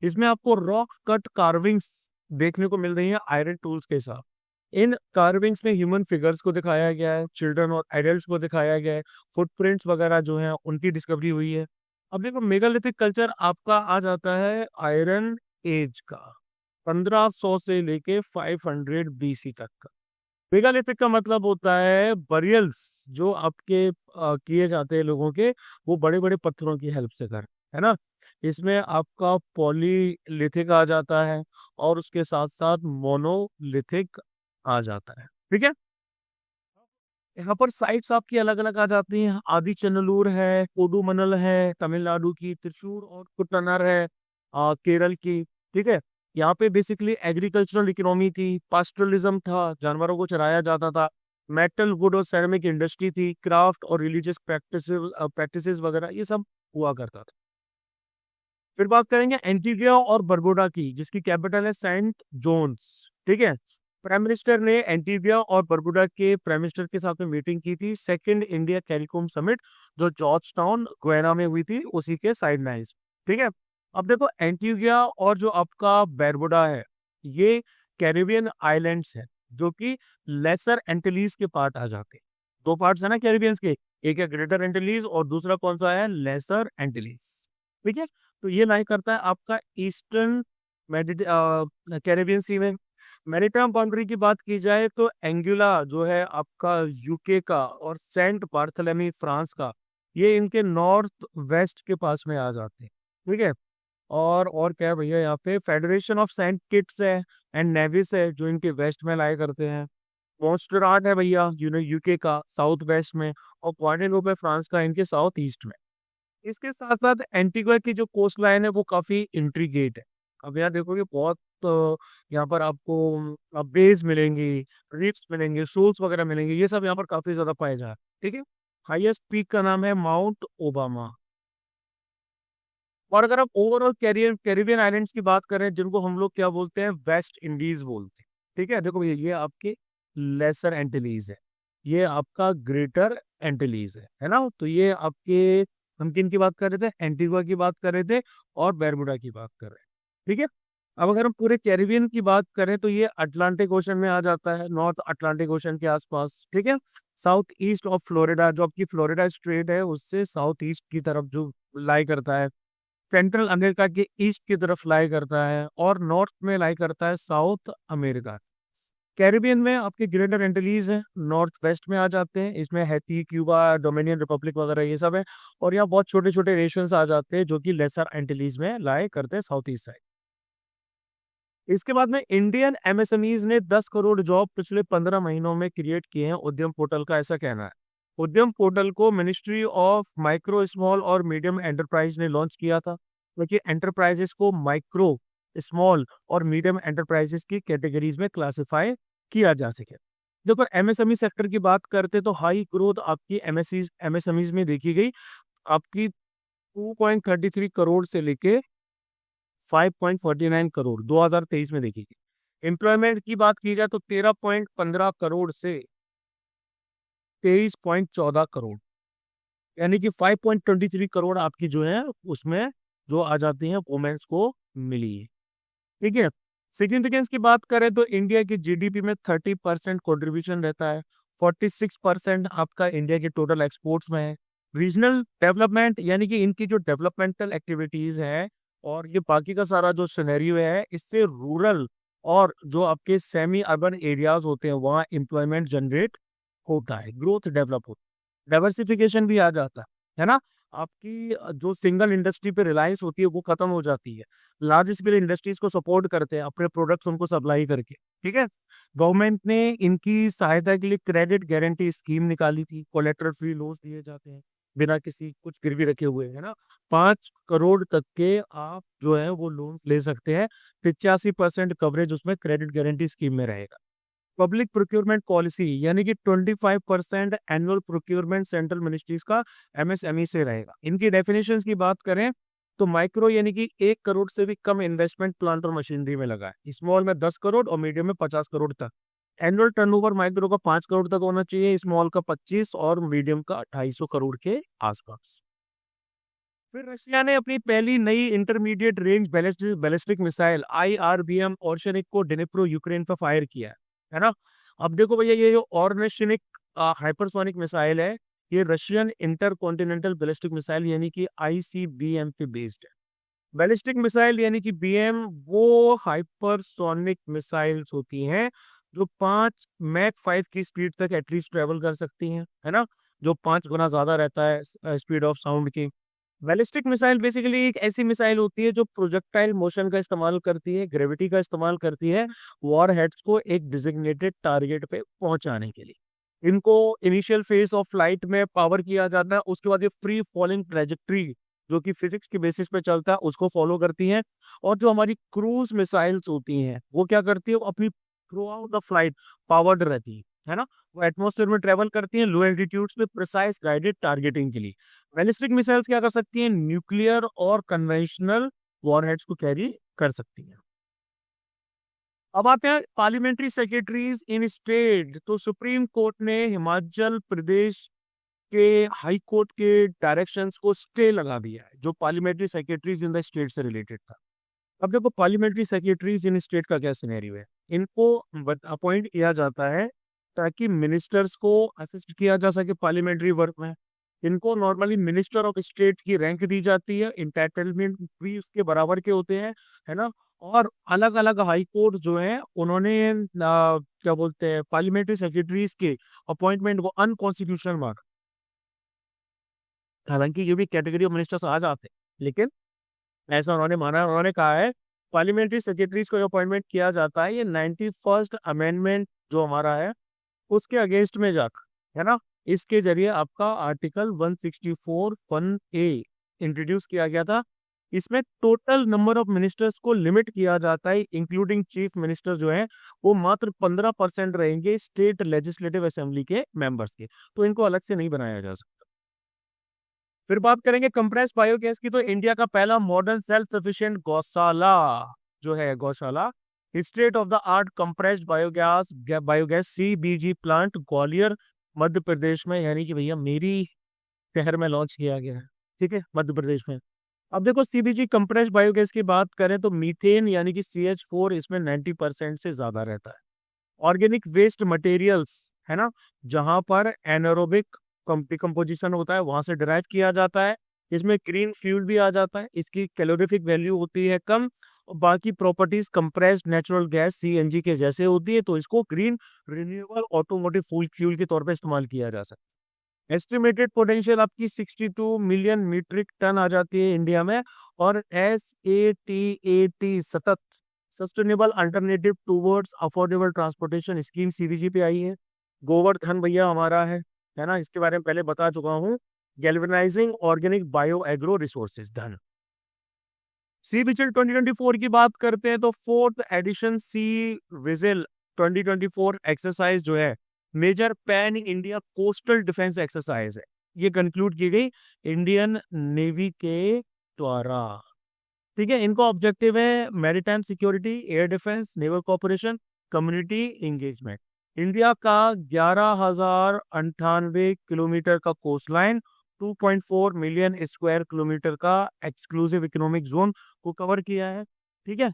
Speaker 1: इसमें आपको रॉक कट कार्विंग्स देखने को मिल रही है आयरन टूल्स के साथ। इन कार्विंग्स में ह्यूमन फिगर्स को दिखाया गया है, चिल्ड्रन और एडल्ट्स को दिखाया गया है, फुटप्रिंट्स वगैरह जो हैं उनकी डिस्कवरी हुई है। अब देखो मेगालिथिक कल्चर आपका आ जाता है आयरन एज का, 1500 से लेके 500 बीसी तक का। मेगालिथिक का मतलब होता है बरियल्स जो आपके किए जाते हैं लोगों के, वो बड़े बड़े पत्थरों की हेल्प से कर, है ना। इसमें आपका पॉलीलिथिक आ जाता है और उसके साथ साथ मोनोलिथिक आ जाता है। ठीक है, यहाँ पर साइट्स आपकी अलग अलग आ जाती हैं। आदि चंदलूर है, कोडुमनल है तमिलनाडु की, त्रिशूर और कुट्टनर है केरल की। ठीक है, यहाँ पे बेसिकली एग्रीकल्चरल इकोनॉमी थी, पास्टरलिज्म था, जानवरों को चराया जाता था, मेटल वुड और सेरेमिक इंडस्ट्री थी, क्राफ्ट और रिलीजियस प्रैक्टिसेस वगैरह ये सब हुआ करता था। फिर बात करेंगे एंटीगिया और बरबुडा की, जिसकी कैपिटल है सेंट जोन्स। ठीक है, प्राइम मिनिस्टर ने एंटीगिया और बरबुडा के प्राइम मिनिस्टर के साथ में मीटिंग की थी, सेकंड इंडिया कैरिकोम समिट जो जॉर्ज टाउन गुयाना में हुई थी, उसी के साइड लाइन्स। ठीक है, अब देखो एंटीगिया और जो आपका बरबुडा है ये कैरिबियन आइलैंड्स है जो कि लेसर एंटिलीज के पार्ट आ जाते हैं। दो पार्ट्स है ना कैरिबियंस के, एक है ग्रेटर एंटिलीज और दूसरा कौन सा है, लेसर एंटिलीज। ठीक है, तो ये लाई करता है आपका ईस्टर्न कैरेबियन सी में। मैरीटाइम बाउंड्री की बात की जाए तो एंगुला जो है आपका यूके का और सेंट बार्थलेमी फ्रांस का, ये इनके नॉर्थ वेस्ट के पास में आ जाते हैं। ठीक है, और क्या है भैया, यहाँ पे फेडरेशन ऑफ सेंट किट्स है एंड नेविस है जो इनके वेस्ट में लाई करते हैं। मोन्स्टराट है भैया यूके का साउथ वेस्ट में, और क्वाड्रेलोप है फ्रांस का इनके साउथ ईस्ट में। इसके साथ साथ एंटीगुआ की जो कोस्ट लाइन है वो काफी इंट्रीगेट है। अब यहाँ देखोगे बहुत यहाँ पर आपको बेज मिलेंगी, रीफ्स मिलेंगे, शोल्स वगैरह मिलेंगे, ये सब यहाँ पर काफी ज्यादा पाए जाए। ठीक है, हाईएस्ट पीक का नाम है माउंट ओबामा। और अगर आप ओवरऑल कैरिबियन आइलैंड्स की बात करें जिनको हम लोग क्या बोलते हैं, वेस्ट इंडीज बोलते हैं। ठीक है, देखो भैया ये आपके लेसर एंटिलीज है, ये आपका ग्रेटर एंटिलीज है ना। तो ये आपके, हम किन की बात कर रहे थे, एंटीगुआ की बात कर रहे थे और बरबुडा की बात कर रहे हैं। ठीक है, अब अगर हम पूरे कैरिबियन की बात करें तो ये अटलांटिक ओशन में आ जाता है, नॉर्थ अटलांटिक ओशन के आसपास। ठीक है, साउथ ईस्ट ऑफ फ्लोरिडा, जो आपकी फ्लोरिडा स्ट्रेट है उससे साउथ ईस्ट की तरफ जो लाई करता है, सेंट्रल अमेरिका के ईस्ट की तरफ लाई करता है, और नॉर्थ में लाई करता है साउथ अमेरिका। कैरिबियन में आपके ग्रेटर एंटिलीज हैं, नॉर्थ वेस्ट में आ जाते हैं, इसमें हैती, क्यूबा, डोमिनियन रिपब्लिक वगैरह ये सब है। और यहाँ बहुत छोटे छोटे नेशंस आ जाते हैं जो कि लेसर एंटिलीज में लाई करते हैं साउथ ईस्ट साइड। इसके बाद में इंडियन एमएसएमईज ने 10 करोड़ जॉब पिछले 15 महीनों में क्रिएट किए हैं, उद्यम पोर्टल का ऐसा कहना है। उद्यम पोर्टल को मिनिस्ट्री ऑफ माइक्रो स्मॉल और मीडियम एंटरप्राइज ने लॉन्च किया था, क्योंकि एंटरप्राइजेस को माइक्रो, स्मॉल और मीडियम एंटरप्राइजेस की कैटेगरीज में क्लासिफाई किया जा सके। देखो एमएसएमई सेक्टर की बात करते तो हाई ग्रोथ आपकी एमएसएमईज में देखी गई, आपकी 2.33 करोड़ से लेके 5.49 करोड़ 2023 में देखी गई। एम्प्लॉयमेंट की बात की जाए तो 13.15 करोड़ से 23.14 करोड़, यानी कि 5.23 करोड़ आपकी जो है उसमें जो आ जाती हैं वुमेन्स को मिली है। ठीक है, सिग्निफिकेंस की बात करें तो इंडिया की जीडीपी में 30% कॉन्ट्रीब्यूशन रहता है, 46% आपका इंडिया के टोटल एक्सपोर्ट्स में है। रीजनल डेवलपमेंट यानी कि इनकी जो डेवलपमेंटल एक्टिविटीज है और ये बाकी का सारा जो सिनेरियो है, इससे रूरल और जो आपके सेमी अर्बन एरियाज होते हैं वहाँ एम्प्लॉयमेंट जनरेट होता है, ग्रोथ डेवलप होता है, डाइवर्सिफिकेशन भी आ जाता है ना। आपकी जो सिंगल इंडस्ट्री पे रिलायंस होती है वो खत्म हो जाती है, लार्ज स्केल इंडस्ट्रीज को सपोर्ट करते हैं अपने प्रोडक्ट्स उनको सप्लाई करके। ठीक है, गवर्नमेंट ने इनकी सहायता के लिए क्रेडिट गारंटी स्कीम निकाली थी, कोलेटरल फ्री लोन्स दिए जाते हैं बिना किसी कुछ गिरवी रखे हुए, है ना। 5 करोड़ तक के आप जो है वो लोन ले सकते हैं, 85% कवरेज उसमें क्रेडिट गारंटी स्कीम में रहेगा। पब्लिक प्रोक्योरमेंट पॉलिसी यानी कि 25% एनुअल प्रोक्योरमेंट सेंट्रल मिनिस्ट्रीज का एमएसएमई से रहेगा। इनकी डेफिनेशंस की बात करें तो माइक्रो यानी कि 1 करोड़ से भी कम इन्वेस्टमेंट प्लांट और मशीनरी में लगा है, स्मॉल में 10 करोड़ और मीडियम में 50 करोड़ तक। एनुअल टर्नओवर माइक्रो का 5 करोड़ तक होना चाहिए, स्मॉल का 25 और मीडियम का 250 करोड़ के आसपास। फिर रशिया ने अपनी पहली नई intermediate range ballistic missile IRBM ऑर्शनिक को डिनिप्रो यूक्रेन पर फायर किया है ना। अब देखो भैया, ये जो ऑर्शनिक हाइपरसोनिक मिसाइल है, ये रशियन इंटरकॉन्टिनेंटल बैलिस्टिक मिसाइल यानी कि ICBM पे बेस्ड है। बैलिस्टिक मिसाइल यानी कि BM वो हाइपरसोनिक मिसाइल्स होती हैं जो 5 मैक 5 की स्पीड तक एटलीस्ट ट्रेवल कर सकती हैं, है ना, जो 5 गुना ज्यादा रहता है स्पीड ऑफ साउंड की। बैलिस्टिक मिसाइल बेसिकली एक ऐसी मिसाइल होती है जो प्रोजेक्टाइल मोशन का इस्तेमाल करती है, ग्रेविटी का इस्तेमाल करती है वॉर हेड्स को एक डिजिग्नेटेड टारगेट पे पहुंचाने के लिए। इनको इनिशियल फेज ऑफ फ्लाइट में पावर किया जाता है, उसके बाद ये फ्री फॉलिंग ट्रेजेक्ट्री जो कि फिजिक्स के बेसिस पे चलता है उसको फॉलो करती हैं। और जो हमारी क्रूज मिसाइल्स होती हैं वो क्या करती है, वो अपनी through out the flight powered रहती है ना, वो एटमॉस्फेयर में ट्रेवल करती हैं लो एल्टीट्यूड्स पे प्रिसाइज गाइडेड टारगेटिंग के लिए। बैलिस्टिक मिसाइल्स क्या कर सकती हैं, न्यूक्लियर और कन्वेंशनल वॉरहेड्स को कैरी कर सकती हैं। अब आते हैं पार्लियामेंट्री सेक्रेटरीज इन स्टेट। तो सुप्रीम कोर्ट ने हिमाचल प्रदेश के हाई कोर्ट के डायरेक्शंस को स्टे लगा दिया है जो parliamentary secretaries in the state से रिलेटेड था। अब देखो, पार्लियामेंट्री सेक्रेटरीज इन स्टेट का क्या सिनेरियो है, इनको अपॉइंट किया जाता है ताकि मिनिस्टर्स को असिस्ट किया जा सके पार्लियामेंट्री वर्क में। इनको नॉर्मली मिनिस्टर ऑफ स्टेट की रैंक दी जाती है, इंटाइटलमेंट भी उसके बराबर के होते हैं, है ना। और अलग अलग हाई कोर्ट जो है उन्होंने क्या बोलते हैं पार्लियामेंट्री सेक्रेटरीज के अपॉइंटमेंट को अनकॉन्स्टिट्यूशनल माना। हालांकि ये भी कैटेगरी ऑफ मिनिस्टर्स आ जाते हैं, लेकिन ऐसा उन्होंने माना है। उन्होंने कहा है पार्लियामेंट्री सेक्रेटरीज को अपॉइंटमेंट किया जाता है, ये 91st अमेंडमेंट जो हमारा है उसके अगेंस्ट में जाकर, है ना। इसके जरिए आपका आर्टिकल 164(1)A इंट्रोड्यूस किया गया था। इसमें टोटल नंबर ऑफ मिनिस्टर्स को लिमिट किया जाता है, इंक्लूडिंग चीफ मिनिस्टर जो है वो मात्र 15% रहेंगे स्टेट लेजिस्लेटिव असेंबली के मेंबर्स के, तो इनको अलग से नहीं बनाया जा सकता। फिर बात करेंगे कंप्रेस बायोगैस की। तो इंडिया का पहला मॉडर्न सेल्फ सफिशिएंट गौशाला जो है, गौशाला state of the art compressed biogas biogas CBG plant Gwalior Madhya Pradesh में, यानी कि भैया मेरी शहर में लॉन्च किया गया है, ठीक है, मध्य प्रदेश में। अब देखो, CBG कंप्रेस्ड बायोगैस की बात करें तो मीथेन यानी कि CH4 इसमें 90% से ज्यादा रहता है। ऑर्गेनिक वेस्ट मटेरियल्स, है ना, जहां पर एनारोबिक डिकम्पोजिशन होता है वहां से डिराइव किया जाता है। इसमें ग्रीन फ्यूल भी आ जाता है, इसकी कैलोरीफिक वैल्यू होती है कम, और बाकी properties compressed natural gas CNG के जैसे होती है, तो इसको ग्रीन रिन्यूएबल ऑटोमोटिव फ्यूल के तौर पर इस्तेमाल किया जा सकता है। एस्टिमेटेड पोटेंशियल आपकी 62 मिलियन मीट्रिक टन आ जाती है इंडिया में। और SATAT सतत sustainable alternative towards affordable transportation scheme CBG पे आई है। गोवर्धन भैया हमारा है ना, इसके बारे में पहले बता चुका हूँ। Galvanising organic bio agro resources धन। सी विजिल 2024 की बात करते हैं तो 4th addition C vigil 2024 exercise जो है major pan India coastal defence exercise है, ये कंक्लूड की गई इंडियन नेवी के द्वारा, ठीक है। इनको ऑब्जेक्टिव है maritime security, air defence, naval cooperation, community engagement. India का 11,098 किलोमीटर का coast line, 2.4 million square kilometre का एक्सक्लूसिव इकोनॉमिक जोन को कवर किया है, ठीक है।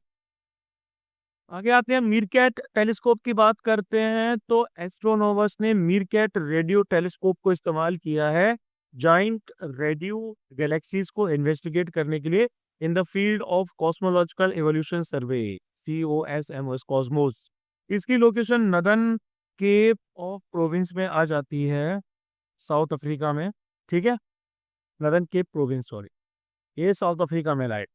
Speaker 1: आगे आते हैं, मीरकैट टेलीस्कोप की बात करते हैं तो एस्ट्रोनॉमर्स ने मीरकैट रेडियो टेलीस्कोप को इस्तेमाल किया है जाइंट रेडियो गैलेक्सीज को इन्वेस्टिगेट करने के लिए in the field of cosmological evolution survey, COSMOS Cosmos. इसकी location northern cap of province में आ जाती है, साउथ अफ्रीका में, ठीक है, नदन केप प्रोविंस, सॉरी, ये साउथ अफ्रीका में लाइट।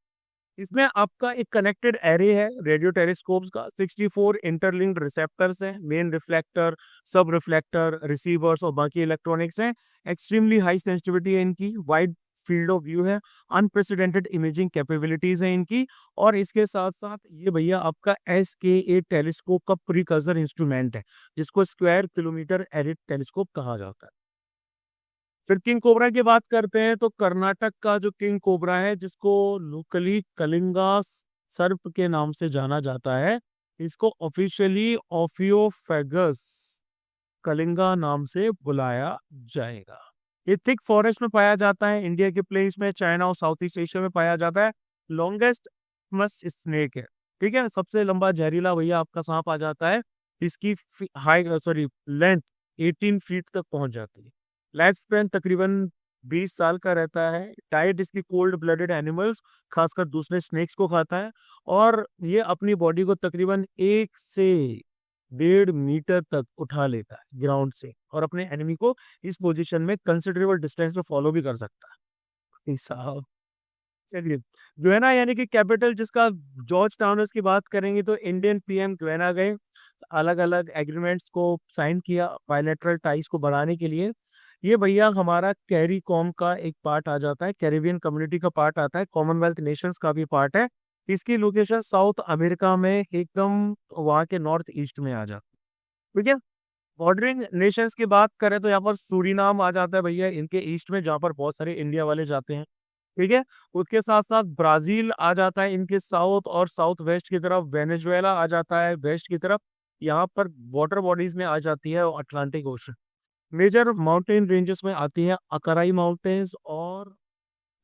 Speaker 1: इसमें आपका एक कनेक्टेड एरे है रेडियो टेलीस्कोप्स का, 64 इंटरलिंक्ड रिसेप्टर्स हैं, मेन रिफ्लेक्टर, सब रिफ्लेक्टर, रिसीवर्स और बाकी इलेक्ट्रॉनिक्स हैं। एक्सट्रीमली हाई सेंसिटिविटी है इनकी, वाइड फील्ड ऑफ व्यू है, अनप्रेसिडेंटेड इमेजिंग कैपेबिलिटीज है इनकी। और इसके साथ साथ ये भैया आपका SKA टेलीस्कोप का प्रीकर्सर इंस्ट्रूमेंट है जिसको स्क्वायर किलोमीटर एरिड टेलीस्कोप कहा जाता है। फिर किंग कोबरा की बात करते हैं तो कर्नाटक का जो किंग कोबरा है जिसको लोकली कलिंगा सर्प के नाम से जाना जाता है, इसको ऑफिशियली ऑफियोफेगस कलिंगा नाम से बुलाया जाएगा, ये थिक फॉरेस्ट में पाया जाता है, इंडिया के प्लेन्स में, चाइना और साउथ ईस्ट एशिया में पाया जाता है। लॉन्गेस्ट मस्ट स्नेक है, ठीक है, सबसे लंबा जहरीला भैया आपका सांप आ जाता है। इसकी हाई सॉरी लेंथ 18 फीट तक पहुंच जाती है। लाइफ स्पेन तकरीबन 20 साल का रहता है। डाइट इसकी कोल्ड ब्लडेड एनिमल्स, खासकर दूसरे स्नेक्स को खाता है। और ये अपनी बॉडी को तकरीबन 1 से 1.5 मीटर तक उठा लेता है ग्राउंड से, और अपने एनिमी को इस पोजीशन में कंसिडरेबल डिस्टेंस पे फॉलो भी कर सकता है। साहब चलिए, गुयाना यानी कि कैपिटल जिसका जॉर्ज टाउन है, उसकी बात करेंगे तो इंडियन पीएम गुयाना गए, अलग अलग एग्रीमेंट्स को साइन किया बायलैटरल टाइज को बढ़ाने के लिए। ये भैया हमारा कैरीकॉम का एक पार्ट आ जाता है, कैरिबियन कम्युनिटी का पार्ट आता है, कॉमनवेल्थ नेशंस का भी पार्ट है। इसकी लोकेशन साउथ अमेरिका में एकदम वहाँ के नॉर्थ ईस्ट में आ जाती है, ठीक है। बॉर्डरिंग नेशंस की बात करें तो यहाँ पर सूरीनाम आ जाता है भैया इनके ईस्ट में, जहाँ पर बहुत सारे इंडिया वाले जाते हैं, ठीक है। उसके साथ साथ ब्राजील आ जाता है इनके साउथ और साउथ वेस्ट की तरफ, वेनेजुएला आ जाता है वेस्ट की तरफ, यहाँ पर वाटर बॉडीज में आ जाती है Atlantic Ocean. Major mountain ranges में आती है अकराई माउंटेन्स और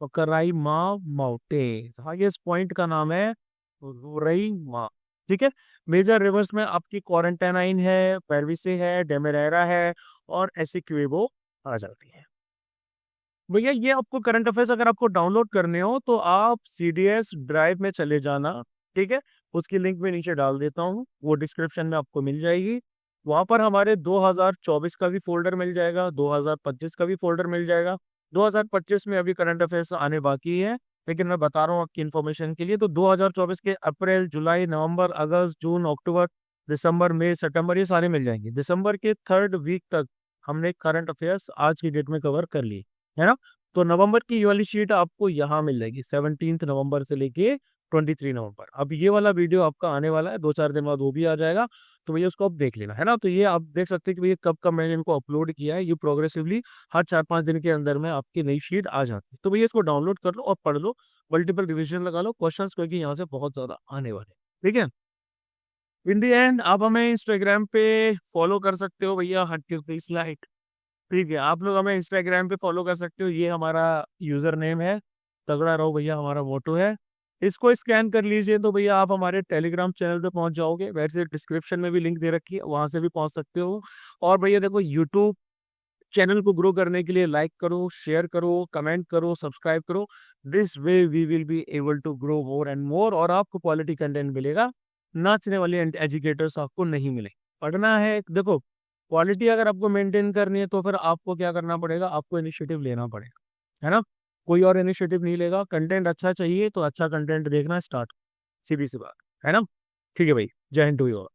Speaker 1: अकराईमा माउंटेन्स। हाईएस्ट पॉइंट का नाम है रोराइमा, ठीक है। मेजर रिवर्स में आपकी क्वारंटाइन है, पेरविसे है, डेमेरेरा है और एसिक्वेबो आ जाती है। भैया ये आपको करंट अफेयर्स अगर आपको डाउनलोड करने हो तो आप सीडीएस ड्राइव में चले जाना, ठीक है। उसकी लिंक मैं नीचे डाल देता हूँ, वो डिस्क्रिप्शन में आपको मिल जाएगी। वहां पर हमारे 2024 का भी फोल्डर मिल जाएगा, 2025 का भी फोल्डर मिल जाएगा। 2025 में अभी करंट अफेयर्स आने बाकी है, लेकिन मैं बता रहा हूँ आपकी इन्फॉर्मेशन के लिए। तो 2024 के अप्रैल, जुलाई, नवंबर, अगस्त, जून, अक्टूबर, दिसंबर, मई, सितंबर, ये सारे मिल जाएंगे। दिसंबर के 3rd वीक तक हमने करंट अफेयर्स आज की डेट में कवर कर लिए, है ना। तो नवंबर की ये वाली शीट आपको यहाँ मिल जाएगी 17 नवंबर से लेके 23 नवंबर। अब ये वाला वीडियो आपका आने वाला है 2-4 दिन बाद, वो भी आ जाएगा, तो भैया उसको आप देख लेना, है ना। तो ये आप देख सकते हैं कि भैया कब कब मैंने इनको अपलोड किया है। ये प्रोग्रेसिवली हर 4-5 दिन के अंदर में आपकी नई शीट आ जाती है। तो भैया इसको डाउनलोड कर लो और पढ़ लो, मल्टीपल रिविजन लगा लो क्वेश्चन, क्योंकि यहाँ से बहुत ज्यादा आने वाले, ठीक है। इन दी एंड आप हमें इंस्टाग्राम पे फॉलो कर सकते हो भैया, हट के प्लीज लाइक, ठीक है। आप लोग हमें इंस्टाग्राम पे फॉलो कर सकते हो, ये हमारा यूजर नेम है, तगड़ा रहो भैया हमारा मोटो है। इसको स्कैन कर लीजिए तो भैया आप हमारे टेलीग्राम चैनल पे पहुंच जाओगे, वैसे डिस्क्रिप्शन में भी लिंक दे रखी है, वहां से भी पहुंच सकते हो। और भैया देखो, यूट्यूब चैनल को ग्रो करने के लिए लाइक करो, शेयर करो, कमेंट करो, सब्सक्राइब करो। This way we will be able to grow more and more, और आपको क्वालिटी कंटेंट मिलेगा, नाचने वाले एजुकेटर्स आपको नहीं मिले। पढ़ना है, देखो क्वालिटी अगर आपको मेंटेन करनी है तो फिर आपको क्या करना पड़ेगा, आपको इनिशिएटिव लेना पड़ेगा, है ना। कोई और इनिशिएटिव नहीं लेगा। कंटेंट अच्छा चाहिए तो अच्छा कंटेंट देखना स्टार्ट, सीधी सी बात, है ना। ठीक है भाई, जय हिंद टू यू।